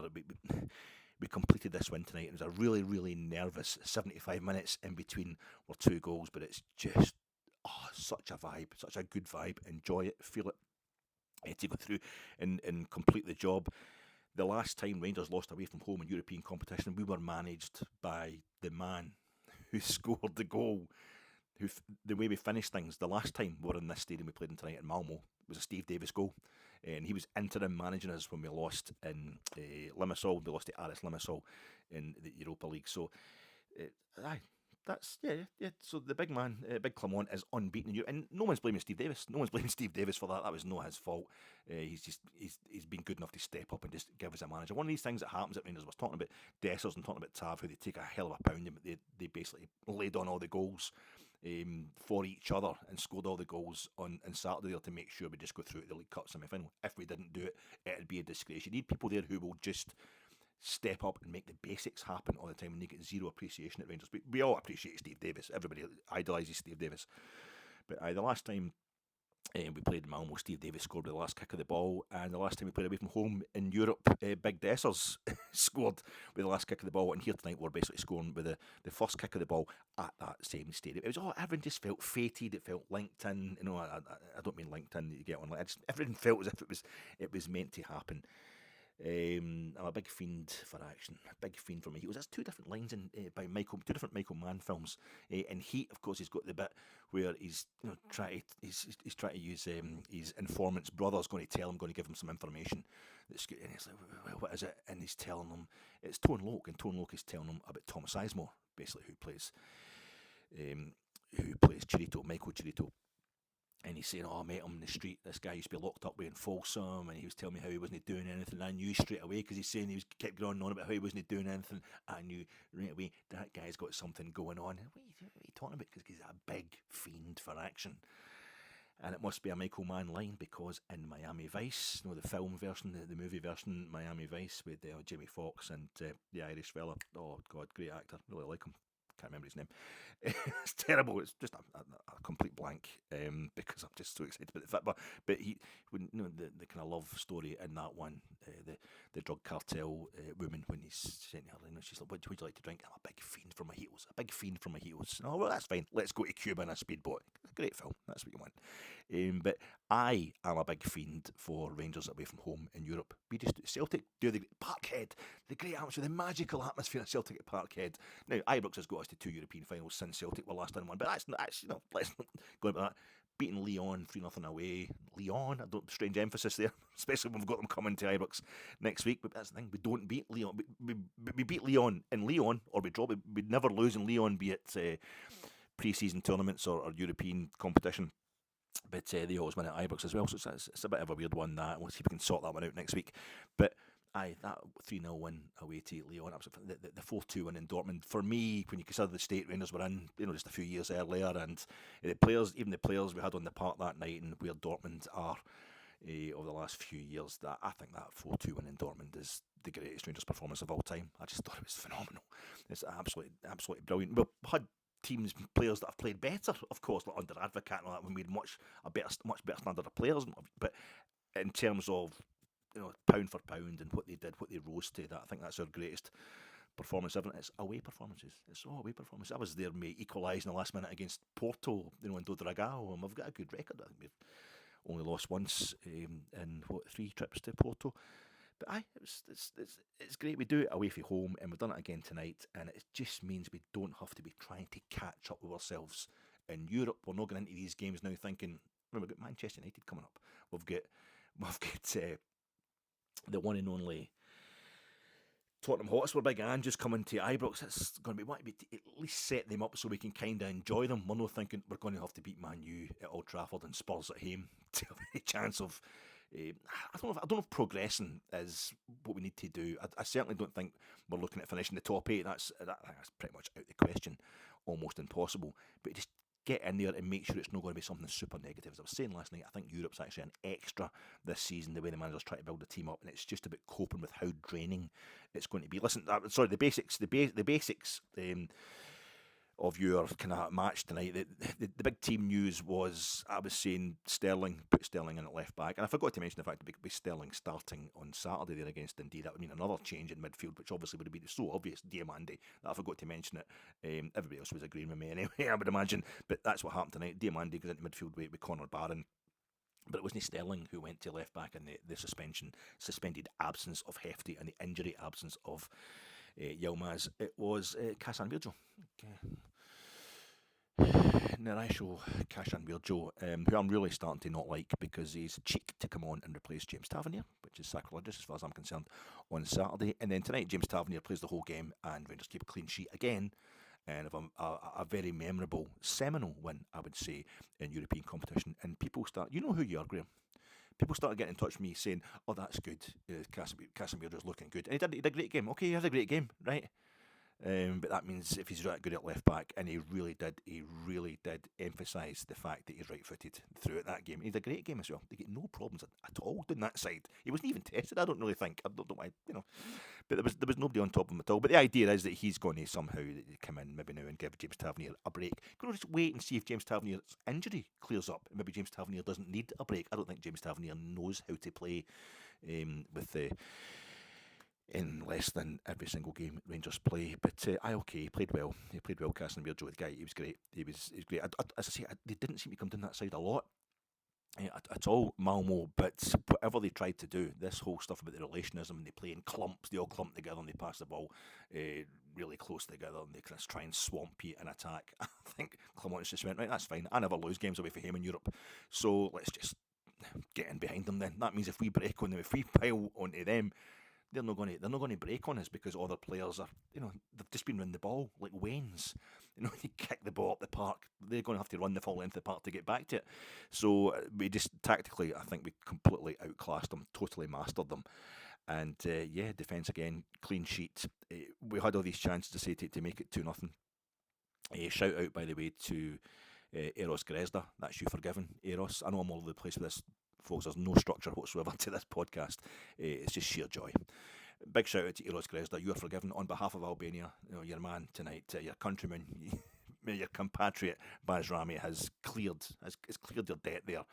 We completed this win tonight. It was a really, really nervous 75 minutes in between were 2 goals, but it's just such a vibe, such a good vibe. Enjoy it, feel it, to go through and complete the job. The last time Rangers lost away from home in European competition, we were managed by the man who scored the goal. The way we finished things, the last time we were in this stadium we played in tonight in Malmö, was a Steve Davis goal. And he was interim managing us when we lost in Limassol. We lost to Aris Limassol in the Europa League. So, that's So the big man, Big Clement, is unbeaten in Europe, and no one's blaming Steve Davis. No one's blaming Steve Davis for that. That was not his fault. He's been good enough to step up and just give us a manager. One of these things that happens at Rangers, was talking about Dessers and talking about Tav, who they take a hell of a pounding, but they basically laid on all the goals for each other and scored all the goals on Saturday there to make sure we just go through to the League Cup semi-final. If we didn't do it, it'd be a disgrace. You need people there who will just step up and make the basics happen all the time, and they get zero appreciation at Rangers. But we all appreciate Steve Davis. Everybody idolises Steve Davis. But the last time we played in Malmö, Steve Davis scored with the last kick of the ball, and the last time we played away from home in Europe, Big Dessers scored with the last kick of the ball, and here tonight we're basically scoring with the first kick of the ball at that same stadium. It was everything just felt fated, it felt linked in. You know, I don't mean linked in that you get on, everything felt as if it was meant to happen. I'm a big fiend for action, a big fiend for my heroes. That's 2 different lines in by Michael, 2 different Michael Mann films. In Heat, of course, he's got the bit where he's trying to use his informant's brother's going to give him some information. And he's like, well, what is it? And he's telling him it's Tone Loc, and Tone Loc is telling him about Tom Sizemore, basically, who plays Chirito, Michael Chirito. And he's saying, I met him in the street. This guy used to be locked up in Folsom, and he was telling me how he wasn't doing anything. I knew straight away, because he's saying kept going on about how he wasn't doing anything. I knew right away that guy's got something going on. What are you talking about? Because he's a big fiend for action. And it must be a Michael Mann line, because in Miami Vice, the film version, the movie version, Miami Vice, with Jamie Foxx and the Irish fella. Oh, God, great actor. Really like him. Can't remember his name. It's terrible. It's just a complete blank, because I'm just so excited about the fit. But he, the kind of love story in that one, the drug cartel woman, when he's saying to her, she's like, "What would you like to drink?" I'm a big fiend for mojitos. A big fiend for mojitos. Oh, well, that's fine. Let's go to Cuba in a speedboat. Great film. That's what you want. But I am a big fiend for Rangers away from home in Europe. We just Celtic do the Parkhead, the great atmosphere, the magical atmosphere at Celtic at Parkhead. Now Ibrox has got us to 2 European finals since Celtic were last in one, but that's let's not go about that. Beating Lyon 3-0 away. Lyon, strange emphasis there, especially when we've got them coming to Ibrox next week. But that's the thing, we don't beat Lyon. We beat Lyon in Lyon, or we draw. We'd never lose in Lyon, be it pre-season tournaments or European competition. But they always win at Ibrox as well, so it's a bit of a weird one, that. We'll see if we can sort that one out next week. But that 3-0 win away to Lyon, the 4-2 win in Dortmund, for me, when you consider the state Rangers were in, just a few years earlier, and the players we had on the park that night, and where Dortmund are over the last few years, that I think that 4-2 win in Dortmund is the greatest Rangers performance of all time. I just thought it was phenomenal. It's absolutely brilliant. We've had players that have played better, of course, like under Advocat and all that, when we had much better standard of players, but in terms of pound for pound and what they did, what they rose to, that I think that's our greatest performance ever. It's away performances. It's all away performances. I was there, mate, equalising the last minute against Porto, in Do Dragao, and we've got a good record. I think we've only lost once in 3 trips to Porto. But it's great. We do it away from home, and we've done it again tonight, and it just means we don't have to be trying to catch up with ourselves in Europe. We're not going into these games now thinking, remember, we've got Manchester United coming up. We've got the one and only Tottenham Hotspur big and just coming to Ibrox. It's going to be to at least set them up so we can kind of enjoy them. We're not thinking we're going to have to beat Man U at Old Trafford and Spurs at home to have any chance of. I don't know if progressing is what we need to do. I certainly don't think we're looking at finishing the top 8. That's pretty much out of the question, almost impossible. But just get in there and make sure it's not going to be something super negative. As I was saying last night, I think Europe's actually an extra this season, the way the managers try to build a team up, and it's just about coping with how draining it's going to be. Listen, sorry, the basics of your kind of match tonight. The big team news was, I was saying put Sterling in at left back, and I forgot to mention the fact that with Sterling starting on Saturday there against Dundee, that would mean another change in midfield, which obviously would have been so obvious, Diamande, that I forgot to mention it. Everybody else was agreeing with me anyway, I would imagine, but that's what happened tonight. Diamande goes into midfield with Connor Barron. But it wasn't Sterling who went to left back in the suspended absence of Hefty and the injury absence of Yilmaz. It was Kasan Virgil. Narisho Kashan Virgil, who I'm really starting to not like because he's cheek to come on and replace James Tavernier, which is sacrilegious as far as I'm concerned, on Saturday. And then tonight, James Tavernier plays the whole game and Rangers keep a clean sheet again. And a very memorable, seminal win, I would say, in European competition. And people start, you know who you are, Graham. People started getting in touch with me saying, "Oh, that's good. Casemiro is looking good." And he did a great game. Okay, he had a great game, right? But that means if he's right good at left back, and he really did emphasise the fact that he's right-footed throughout that game. He had a great game as well. They get no problems at all doing that side. He wasn't even tested. I don't really think. I don't know why, But there was nobody on top of him at all. But the idea is that he's going to somehow come in maybe now and give James Tavernier a break. Going to just wait and see if James Tavernier's injury clears up. Maybe James Tavernier doesn't need a break. I don't think James Tavernier knows how to play with the. In less than every single game Rangers play, but he played well. He played well. Casting Virgil, the guy, he was great. He was great. As I say, they didn't seem to come down that side a lot at all, Malmö. But whatever they tried to do, this whole stuff about the relationism, they play in clumps. They all clump together and they pass the ball really close together, and they kind of try and swamp you in attack. I think Clermont just went, right, that's fine. I never lose games away from him in Europe, so let's just get in behind them. Then that means if we break on them, if we pile onto them, they're not going to break on us because other players are, they've just been running the ball like wains. They kick the ball up the park. They're going to have to run the full length of the park to get back to it. So we just tactically, I think we completely outclassed them, totally mastered them. And defence again, clean sheet. We had all these chances to say to make it 2-0. Shout out, by the way, to Eros Grezda. That's you forgiven, Eros. I know I'm all over the place with this. Folks, there's no structure whatsoever to this podcast. It's just sheer joy. Big shout out to Eros Grezda. You are forgiven on behalf of Albania. Your man tonight, your countryman, your compatriot Baz Rami has cleared your debt there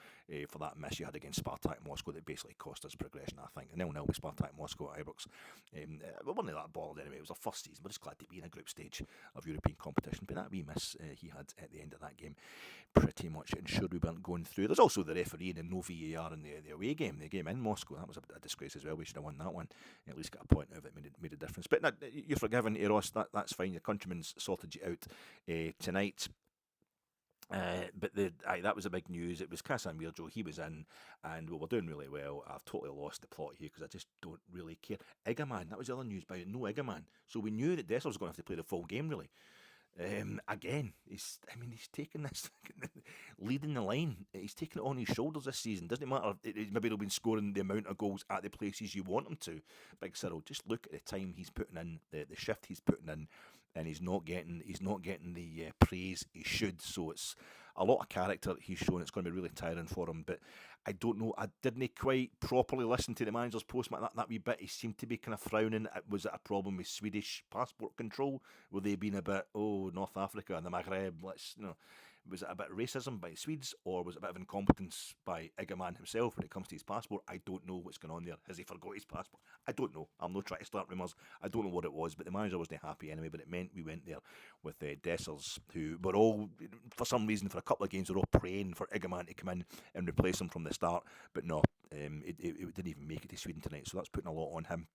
for that miss you had against Spartak Moscow that basically cost us progression, I think. And 0-0 with Spartak Moscow at Ibrox. We weren't that bothered anyway. It was our first season. We're just glad to be in a group stage of European competition. But that wee miss he had at the end of that game pretty much ensured we weren't going through. There's also the referee and no VAR in the away game, the game in Moscow. That was a disgrace as well. We should have won that one. At least got a point out of it. Made a difference. But you're forgiven, Eros. That's fine. Your countryman's sorted you out tonight. But that was a big news. It was Kasan Virgil. He was in, and we were doing really well. I've totally lost the plot here because I just don't really care. Igaman, that was the other news by it. No Igaman. So we knew that Dessers was going to have to play the full game, really. Again, he's taken this leading the line. He's taken it on his shoulders this season. Doesn't matter. Maybe he'll been scoring the amount of goals at the places you want him to. Big Cyril, just look at the time he's putting in, the shift he's putting in, and he's not getting the praise he should. So it's a lot of character he's shown. It's going to be really tiring for him. But I don't know. I didn't quite properly listen to the manager's post that wee bit. He seemed to be kind of frowning. Was it a problem with Swedish passport control? Were they being a bit, North Africa and the Maghreb? Was it a bit of racism by the Swedes, or was it a bit of incompetence by Igaman himself when it comes to his passport? I don't know what's going on there. Has he forgot his passport? I don't know. I'm not trying to start rumours. I don't know what it was, but the manager wasn't happy anyway. But it meant we went there with Dessers, who were all, for some reason, for a couple of games, were all praying for Igaman to come in and replace him from the start. But no, it didn't even make it to Sweden tonight, so that's putting a lot on him.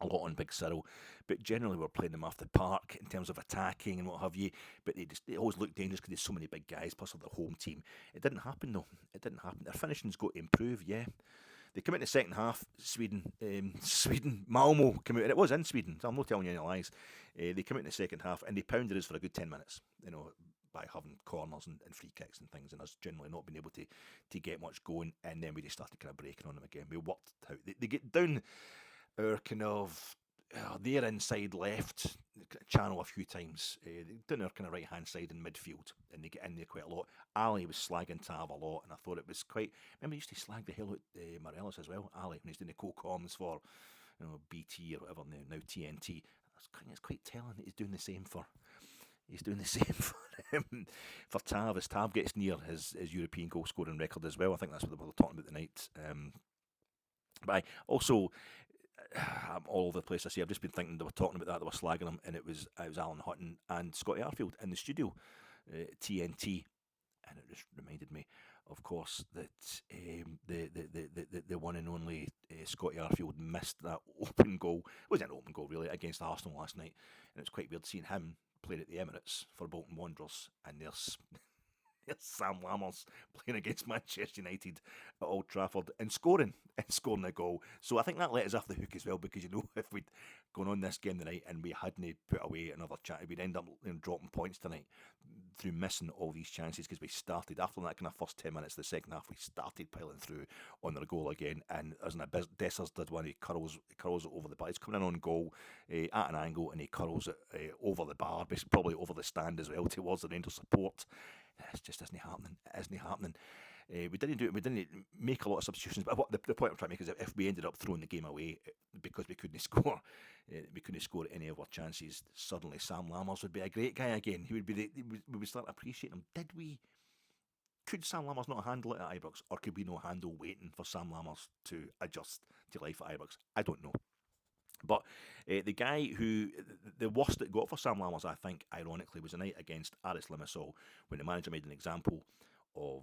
A lot on Big Cyril, but generally we're playing them off the park in terms of attacking and what have you. But they always look dangerous because there's so many big guys, plus of the home team. It didn't happen though. It didn't happen. Their finishing's got to improve. Yeah, They come out in the second half, Sweden, Malmö came out, and it was in Sweden, so I'm not telling you any lies. They come out in the second half and they pounded us for a good 10 minutes, by having corners and free kicks and things, and us generally not being able to get much going, and then we just started kind of breaking on them again. We worked out. They get down our kind of their inside left channel a few times, down our kind of right hand side in midfield, and they get in there quite a lot. Ali was slagging Tav a lot, and I thought it was quite. Remember, he used to slag the hell out Morelos as well. Ali, when he's doing the co-coms for BT or whatever now TNT. It's quite telling that he's doing the same for. He's doing the same for Tav, as Tav gets near his European goal scoring record as well. I think that's what they were talking about tonight. But I also, I'm all over the place. I've just been thinking they were talking about that. They were slagging him, and it was Alan Hutton and Scotty Arfield in the studio, TNT, and it just reminded me, of course, that the one and only Scotty Arfield missed that open goal. It wasn't an open goal really against Arsenal last night, and it's quite weird seeing him playing at the Emirates for Bolton Wanderers, and there's Sam Lammers playing against Manchester United at Old Trafford and scoring a goal. So I think that let us off the hook as well, because if we'd gone on this game tonight and we hadn't put away another chance, we'd end up dropping points tonight through missing all these chances, because we started after that kind of first 10 minutes of the second half, we started piling through on their goal again, and as Dessers did one, he curls it over the bar. He's coming in on goal at an angle, and he curls it over the bar, basically probably over the stand as well, towards the Rangers support. It just isn't happening. It isn't happening. We didn't make a lot of substitutions, but what the point I'm trying to make is that if we ended up throwing the game away because we couldn't score, any of our chances, suddenly Sam Lammers would be a great guy again. He would be. We would start appreciating him. Did we? Could Sam Lammers not handle it at Ibrox, or could we not handle waiting for Sam Lammers to adjust to life at Ibrox? I don't know. But the guy who, the worst it got for Sam Lammers, I think, ironically, was a night against Aris Limassol, when the manager made an example of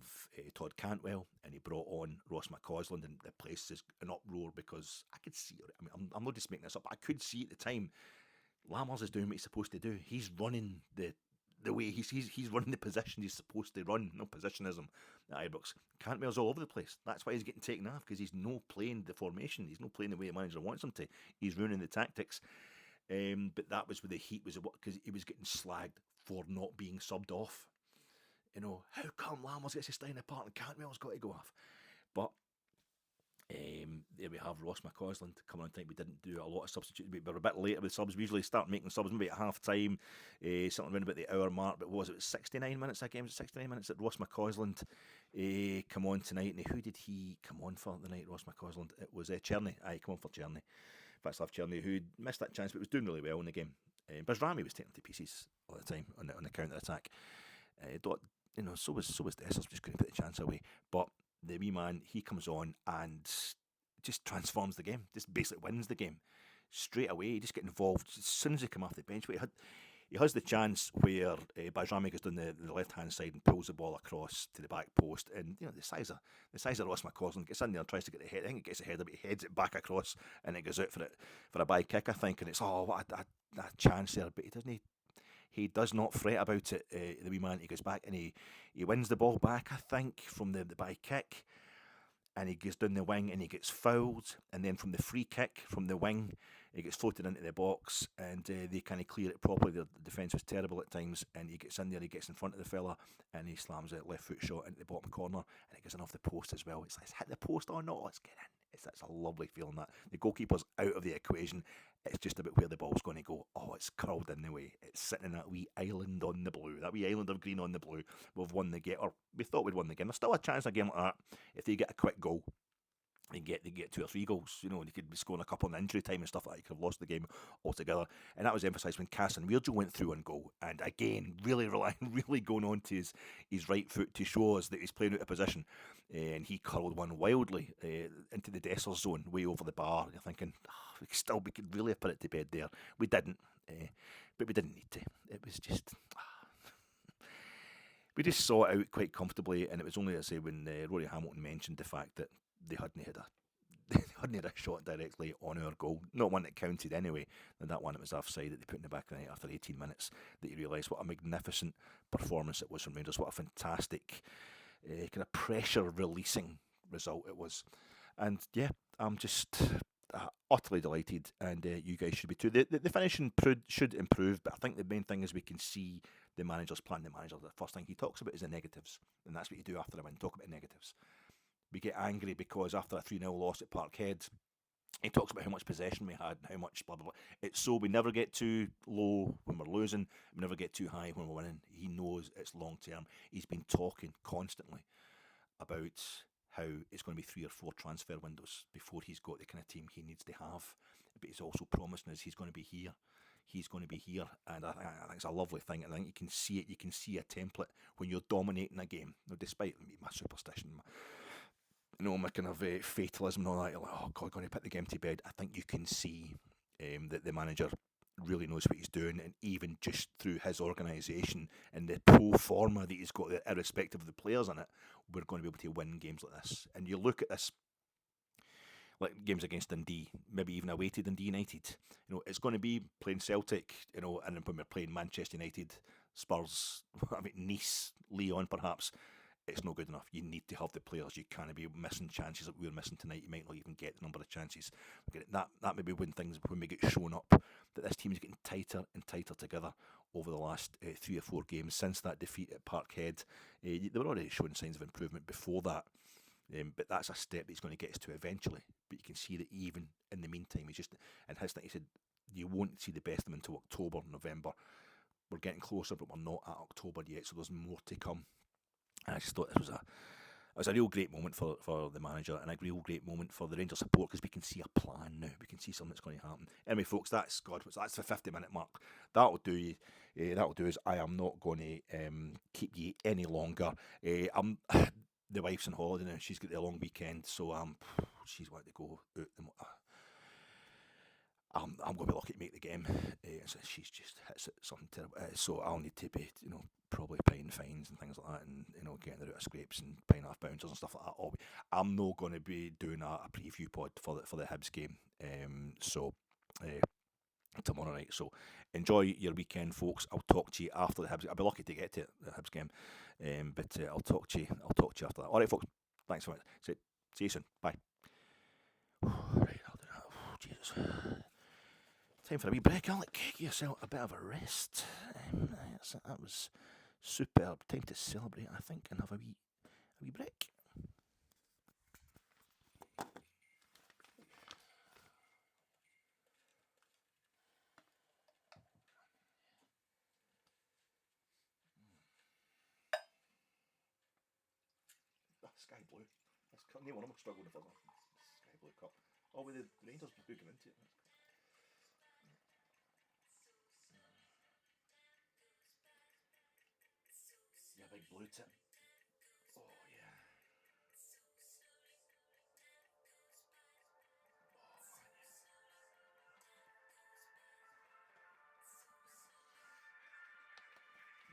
Todd Cantwell, and he brought on Ross McCausland, and the place is an uproar because I could see it. I mean, I'm not just making this up, but I could see at the time, Lammers is doing what he's supposed to do. He's running the way he's running the position he's supposed to run. No positionism at Ibrox. Cantwell's all over the place. That's why he's getting taken off, because he's no playing the formation. He's not playing the way the manager wants him to. He's ruining the tactics. But that was where the heat was, because he was getting slagged for not being subbed off. How come Lammers gets to stay in the part and Cantwell's got to go off? But there we have Ross McCausland coming on time. We didn't do a lot of substitutes. We were a bit later with subs. We usually start making subs maybe at half time, something around about the hour mark. But what was it, 69 minutes that game? Was it 69 minutes that Ross McCausland come on tonight? And who did he come on for the night, Ross McCausland? It was Cherny. Aye, come on for Cherny. Václav Cherny, who missed that chance but was doing really well in the game. Bazrami was taken to pieces all the time on the counter attack. So was Dessers, just couldn't put the chance away. But the wee man, he comes on and just transforms the game. Just basically wins the game straight away. He just get involved as soon as he come off the bench. But he has the chance where Bajrami goes down the left hand side and pulls the ball across to the back post, and the size of Ross McCausland gets in there and tries to get the head. I think it gets the header, but he heads it back across, and it goes out for a by kick, I think. And it's what a chance there, but he doesn't. He does not fret about it, the wee man. He goes back and he wins the ball back, I think, from the by kick, and he goes down the wing and he gets fouled, and then from the free kick from the wing, he gets floated into the box, and they kind of clear it properly. The defence was terrible at times, and he gets in there, he gets in front of the fella, and he slams a left foot shot into the bottom corner, and it goes in off the post as well. It's hit the post or not, let's get in. It's a lovely feeling that. The goalkeeper's out of the equation. It's just about where the ball's going to go. Oh, it's curled in the way. It's sitting in that wee island on the blue, that wee island of green on the blue. We've won the game, or we thought we'd won the game. There's still a chance in a game like that. If they get a quick goal, they get 2 or 3 goals. They could be scoring a couple in injury time and stuff like that. You could have lost the game altogether. And that was emphasised when Casemiro went through on goal. And again, really going on to his right foot to show us that he's playing out of position. And he curled one wildly into the Dessers zone, way over the bar. You're thinking, we could really have put it to bed there. We didn't, but we didn't need to. It was just. We just saw it out quite comfortably, and it was only, I say, when Rory Hamilton mentioned the fact that they hadn't had a shot directly on our goal, not one that counted anyway, and that one that was offside that they put in the back of the net after 18 minutes, that you realise what a magnificent performance it was from Rangers, what a fantastic kind of pressure releasing result it was. And yeah, I'm just utterly delighted, and you guys should be too. The finishing should improve, but I think the main thing is we can see the manager's plan. The manager, the first thing he talks about is the negatives, and that's what you do after a win. Talk about negatives. We get angry because after a 3-0 loss at Parkhead, he talks about how much possession we had and how much blah blah blah. It's so we never get too low when we're losing, we never get too high when we're winning. He knows it's long term. He's been talking constantly about how it's going to be 3 or 4 transfer windows before he's got the kind of team he needs to have. But he's also promising us he's going to be here. He's going to be here, and I think it's a lovely thing. And I think you can see it. You can see a template when you're dominating a game. Now, despite my superstition, my kind of fatalism and all that, you're like, oh God, going to put the game to bed. I think you can see that the manager really knows what he's doing, and even just through his organisation and the pro forma that he's got, irrespective of the players in it, we're going to be able to win games like this. And you look at this, like games against Dundee, maybe even away to Dundee United. It's going to be playing Celtic, and then when we're playing Manchester United, Spurs, Nice, Lyon, perhaps. It's not good enough. You need to have the players. You can't be missing chances that we were missing tonight. You might not even get the number of chances. That may be when we get shown up, that this team is getting tighter and tighter together over the last 3 or 4 games since that defeat at Parkhead. They were already showing signs of improvement before that, but that's a step that he's going to get us to eventually. But you can see that even in the meantime, he's just, and his thing, he said, you won't see the best of him until October, November. We're getting closer, but we're not at October yet, so there's more to come. And I just thought this was a real great moment for the manager, and a real great moment for the Rangers support, because we can see a plan now. We can see something that's going to happen. Anyway, folks, that's the 50-minute mark. That'll do you. That'll do us. I am not going to keep you any longer. I'm the wife's on holiday now. She's got the long weekend, so she's wanting to go out. I'm going to be lucky to make the game. So she's just hits it something terrible. So I'll need to be, probably paying fines and things like that, and getting her out of scrapes and paying off bouncers and stuff like that. I'm not going to be doing a preview pod for the Hibs game. So tomorrow night. So enjoy your weekend, folks. I'll talk to you after the Hibs. I'll be lucky to get to the Hibs game, but I'll talk to you. after that. All right, folks. Thanks so much. See you soon. Bye. Right, I'll do that. Jesus. Time for a wee break, Alec. Give yourself a bit of a rest. That was superb. Time to celebrate, I think, and have a wee break. Sky blue. Neil one of them struggled with that. Sky blue cup. Oh, with the Rangers booking into it. Yeah, big blue tip. Oh yeah.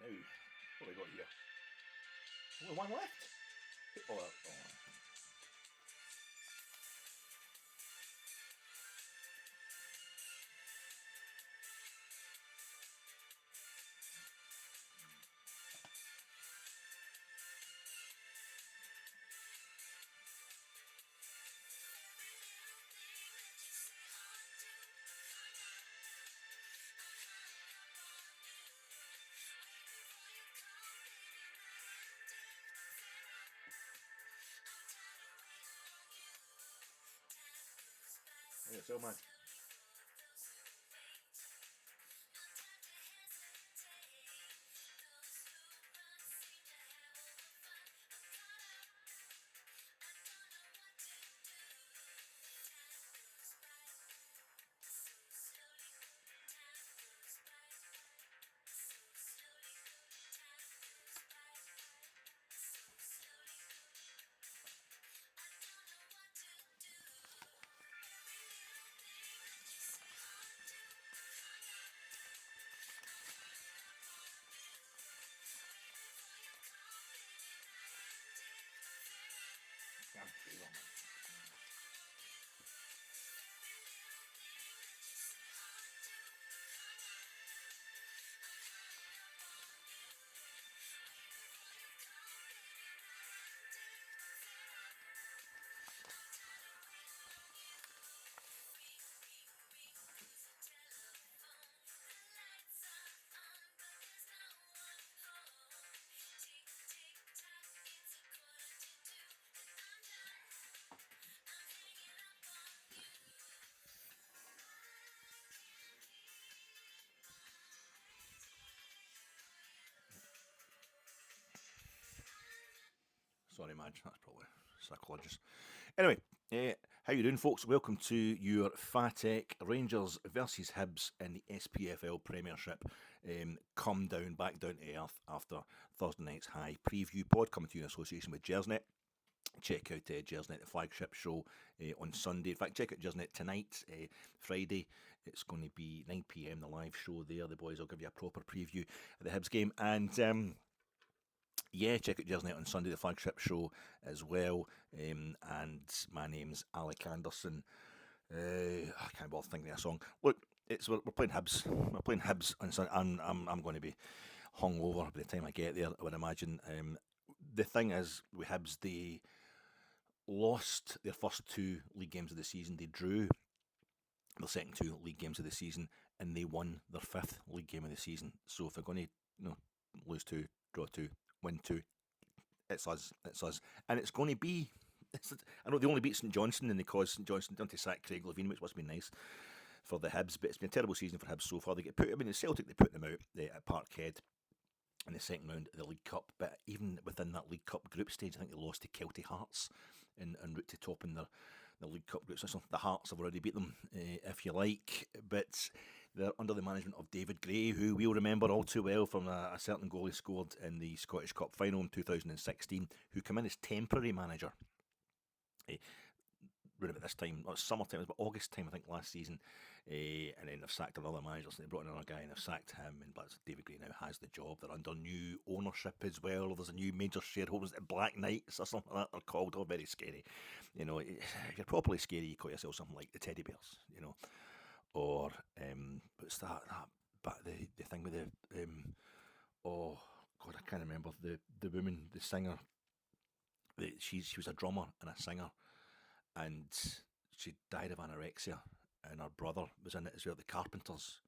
Now, what have we got here? Only one left. Oh. Yeah, so much. Sorry, Madge, that's probably sacrilegious. Anyway, how you doing, folks? Welcome to your Fatec Rangers versus Hibs in the SPFL Premiership. Come down, back down to earth after Thursday night's high preview pod, coming to you in association with Jersnet. Check out Jersnet, the flagship show on Sunday. In fact, check out Jersnet tonight, Friday. It's going to be 9 p.m, the live show there. The boys will give you a proper preview of the Hibs game. And yeah, check out Jersnet on Sunday, the flagship show as well. And my name's Alec Anderson. I can't bother thinking of a song. Look, we're playing Hibs. We're playing Hibs on Sunday. I'm going to be hungover by the time I get there, I would imagine. The thing is, with Hibs, they lost their first two league games of the season. They drew their second two league games of the season, and they won their fifth league game of the season. So if they're going to, lose two, draw two, win two, it's us. And it's going to be, I know they only beat St Johnstone, and they caused St Johnstone down to sack Craig Levein, which must be nice for the Hibs, but it's been a terrible season for Hibs so far. They get put, the Celtic, they put them out at Parkhead in the second round of the League Cup, but even within that League Cup group stage, I think they lost to Kelty Hearts en route to topping the League Cup group. So the Hearts have already beat them, if you like, but they're under the management of David Gray, who we'll remember all too well from a certain goal he scored in the Scottish Cup final in 2016, who came in as temporary manager. Around about this time, it was summertime, it was about August time, I think, last season, and then they've sacked another manager, so they brought in another guy and they've sacked him, but David Gray now has the job. They're under new ownership as well. There's a new major shareholder, Black Knights or something like that they're called, all very scary. If you're properly scary, you call yourself something like the Teddy Bears, or what's that but the thing with the oh god, I can't remember the woman, the singer, she was a drummer and a singer, and she died of anorexia, and her brother was in it as well. The Carpenters,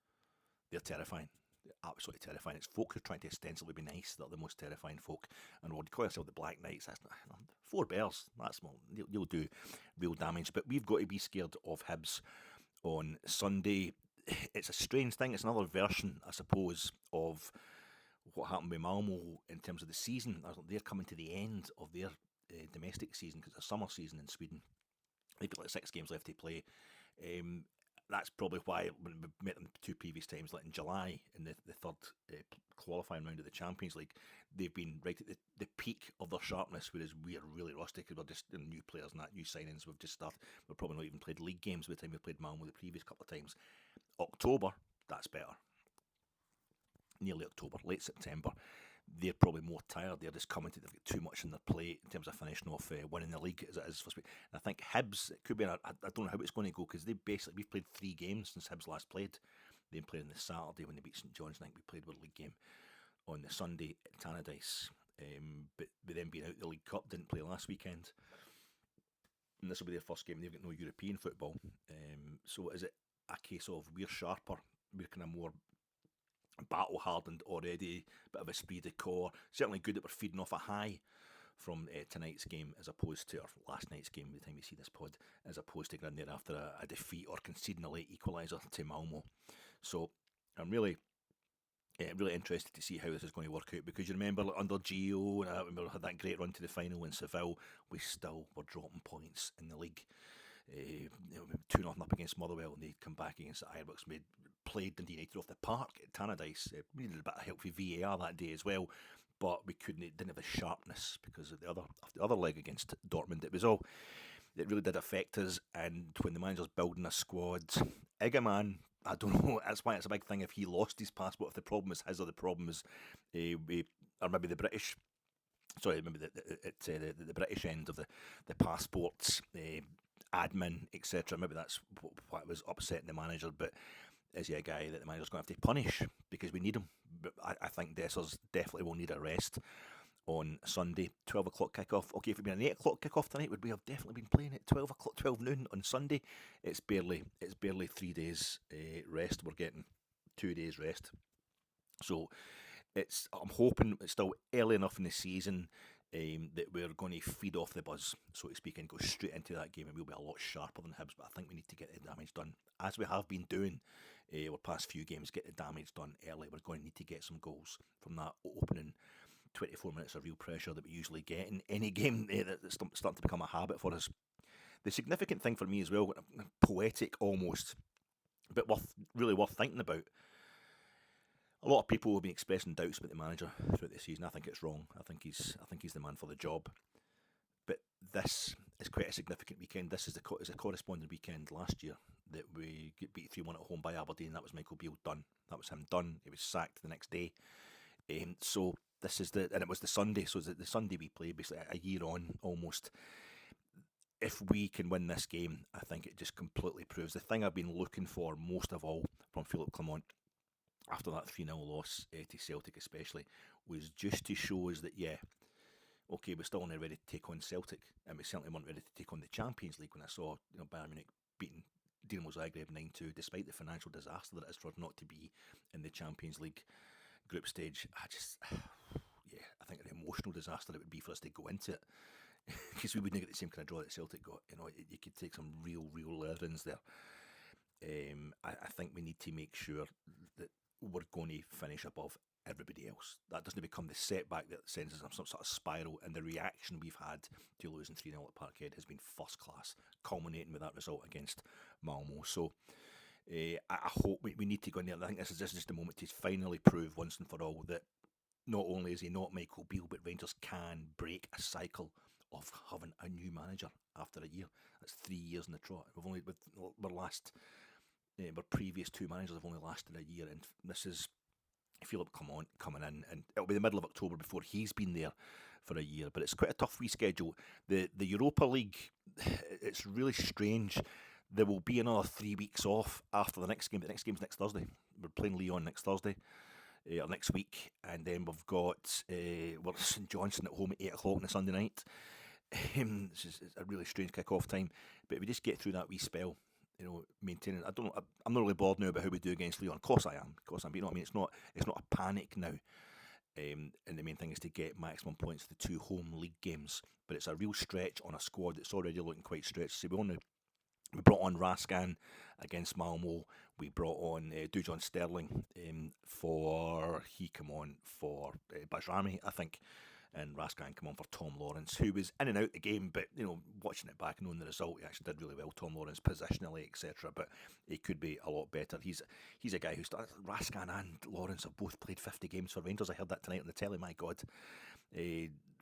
they're terrifying. They're absolutely terrifying. It's folk who are trying to ostensibly be nice that are the most terrifying folk. And we'll call ourselves the Black Knights. That's not, 4 bears, that's small. You'll do real damage. But we've got to be scared of Hibs on Sunday. It's a strange thing. It's another version, I suppose, of what happened with Malmö in terms of the season. They're coming to the end of their domestic season, because it's a summer season in Sweden. They've got like 6 games left to play. That's probably why when we met them 2 previous times, like in July, in the third qualifying round of the Champions League, they've been right at the peak of their sharpness, whereas we are really rusty because we're just new players and that, new signings. We've just started. We've probably not even played league games by the time we played Malmö the previous couple of times. October, that's better. Nearly October, late September. They're probably more tired. They're just coming to, they've got too much on their plate in terms of finishing off winning the league as it is first week. And I think Hibs, it could be, I don't know how it's going to go, because we've played 3 games since Hibs last played. They played on the Saturday when they beat St Johnstone. I think we played with a league game on the Sunday at Tannadice. But with them being out the League Cup, didn't play last weekend. And this will be their first game. They've got no European football. So is it a case of we're sharper, we're kind of more battle hardened already, bit of esprit de corps, certainly good that we're feeding off a high from tonight's game as opposed to, or last night's game by the time you see this pod, as opposed to going there after a defeat or conceding a late equaliser to Malmö. So I'm really interested to see how this is going to work out, because you remember under Gio, and I remember had that great run to the final in Seville, we still were dropping points in the league. 2-0 up against Motherwell, and they'd come back against the Ibrox, played Dundee United off the park at Tannadice. We needed a bit of help with VAR that day as well, but we didn't have the sharpness because of the other leg against Dortmund. It really did affect us. And when the manager's building a squad, Igaman, I don't know, that's why it's a big thing if he lost his passport, if the problem is his or the problem is or maybe the British. Sorry, maybe the British end of the passports, admin, etc. Maybe that's what was upsetting the manager. But is he a guy that the manager's going to have to punish because we need him? But I think Dessers definitely will need a rest on Sunday. 12 o'clock kickoff. Okay, if it had been an 8 o'clock kickoff tonight, would we have definitely been playing at 12 o'clock, 12 noon on Sunday? It's barely 3 days rest. We're getting 2 days rest. So I'm hoping it's still early enough in the season that we're going to feed off the buzz, so to speak, and go straight into that game, and we'll be a lot sharper than Hibs. But I think we need to get the damage done, as we have been doing our past few games. Get the damage done early. We're going to need to get some goals from that opening 24 minutes of real pressure that we usually get in any game that's starting to become a habit for us. The significant thing for me as well, poetic almost, but really worth thinking about. A lot of people have been expressing doubts about the manager throughout the season. I think it's wrong. I think he's the man for the job. But this is quite a significant weekend. This is a corresponding weekend last year that we get beat 3-1 at home by Aberdeen. That was Michael Beale done. That was him done. He was sacked the next day. So this is and it was the Sunday. So the Sunday we play, basically a year on almost. If we can win this game, I think it just completely proves the thing I've been looking for most of all from Philip Clement after that 3-0 loss to Celtic especially, was just to show us that, yeah, okay, we're still only ready to take on Celtic, and we certainly weren't ready to take on the Champions League when I saw Bayern Munich beating Dinamo Zagreb 9-2, despite the financial disaster that it is for us not to be in the Champions League group stage. I think an emotional disaster it would be for us to go into it, because we wouldn't get the same kind of draw that Celtic got. You could take some real learnings there. I think we need to make sure that we're going to finish above everybody else. That doesn't become the setback that sends us on some sort of spiral, and the reaction we've had to losing 3-0 at Parkhead has been first class, culminating with that result against Malmö. So I hope we need to go in there. I think this is just the moment to finally prove once and for all that not only is he not Michael Beale, but Rangers can break a cycle of having a new manager after a year. That's 3 years in the trot. Our previous two managers have only lasted a year, and this is Philip coming in, and it'll be the middle of October before he's been there for a year. But it's quite a tough wee schedule. The Europa League, it's really strange. There will be another 3 weeks off after the next game. The next game's next Thursday. We're playing Lyon next Thursday, or next week, and then we've got St Johnstone at home at 8 o'clock on a Sunday night. It's a really strange kick-off time. But if we just get through that wee spell, maintaining. I'm not really bothered now about how we do against Lyon. Of course I am. But you know what I mean. It's not a panic now. And the main thing is to get maximum points for the 2 home league games. But it's a real stretch on a squad that's already looking quite stretched. So we brought on Raskan against Malmö. We brought on Dujon Sterling he came on for Bajrami, I think. And Raskan come on for Tom Lawrence, who was in and out the game, but watching it back, knowing the result, he actually did really well. Tom Lawrence positionally, etc. But he could be a lot better. He's a guy who's Raskan and Lawrence have both played 50 games for Rangers. I heard that tonight on the telly. My God,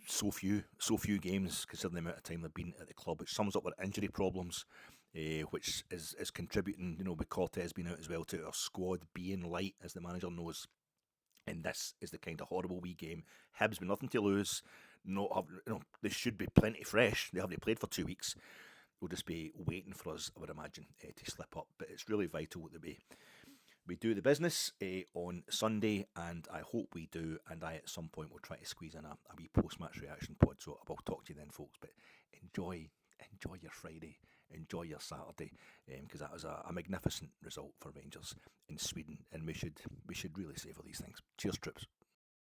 so few games considering the amount of time they've been at the club, which sums up their injury problems, which is contributing. With Cortez being out as well, to our squad being light, as the manager knows. And this is the kind of horrible wee game. Hibs with nothing to lose. They should be plenty fresh. They haven't played for 2 weeks. They'll just be waiting for us, I would imagine, to slip up. But it's really vital that we do the business on Sunday, and I hope we do. And at some point will try to squeeze in a wee post-match reaction pod. So I'll talk to you then, folks. But enjoy your Friday, enjoy your Saturday, because that was a magnificent result for Rangers in Sweden, and we should really savour these things. Cheers, troops.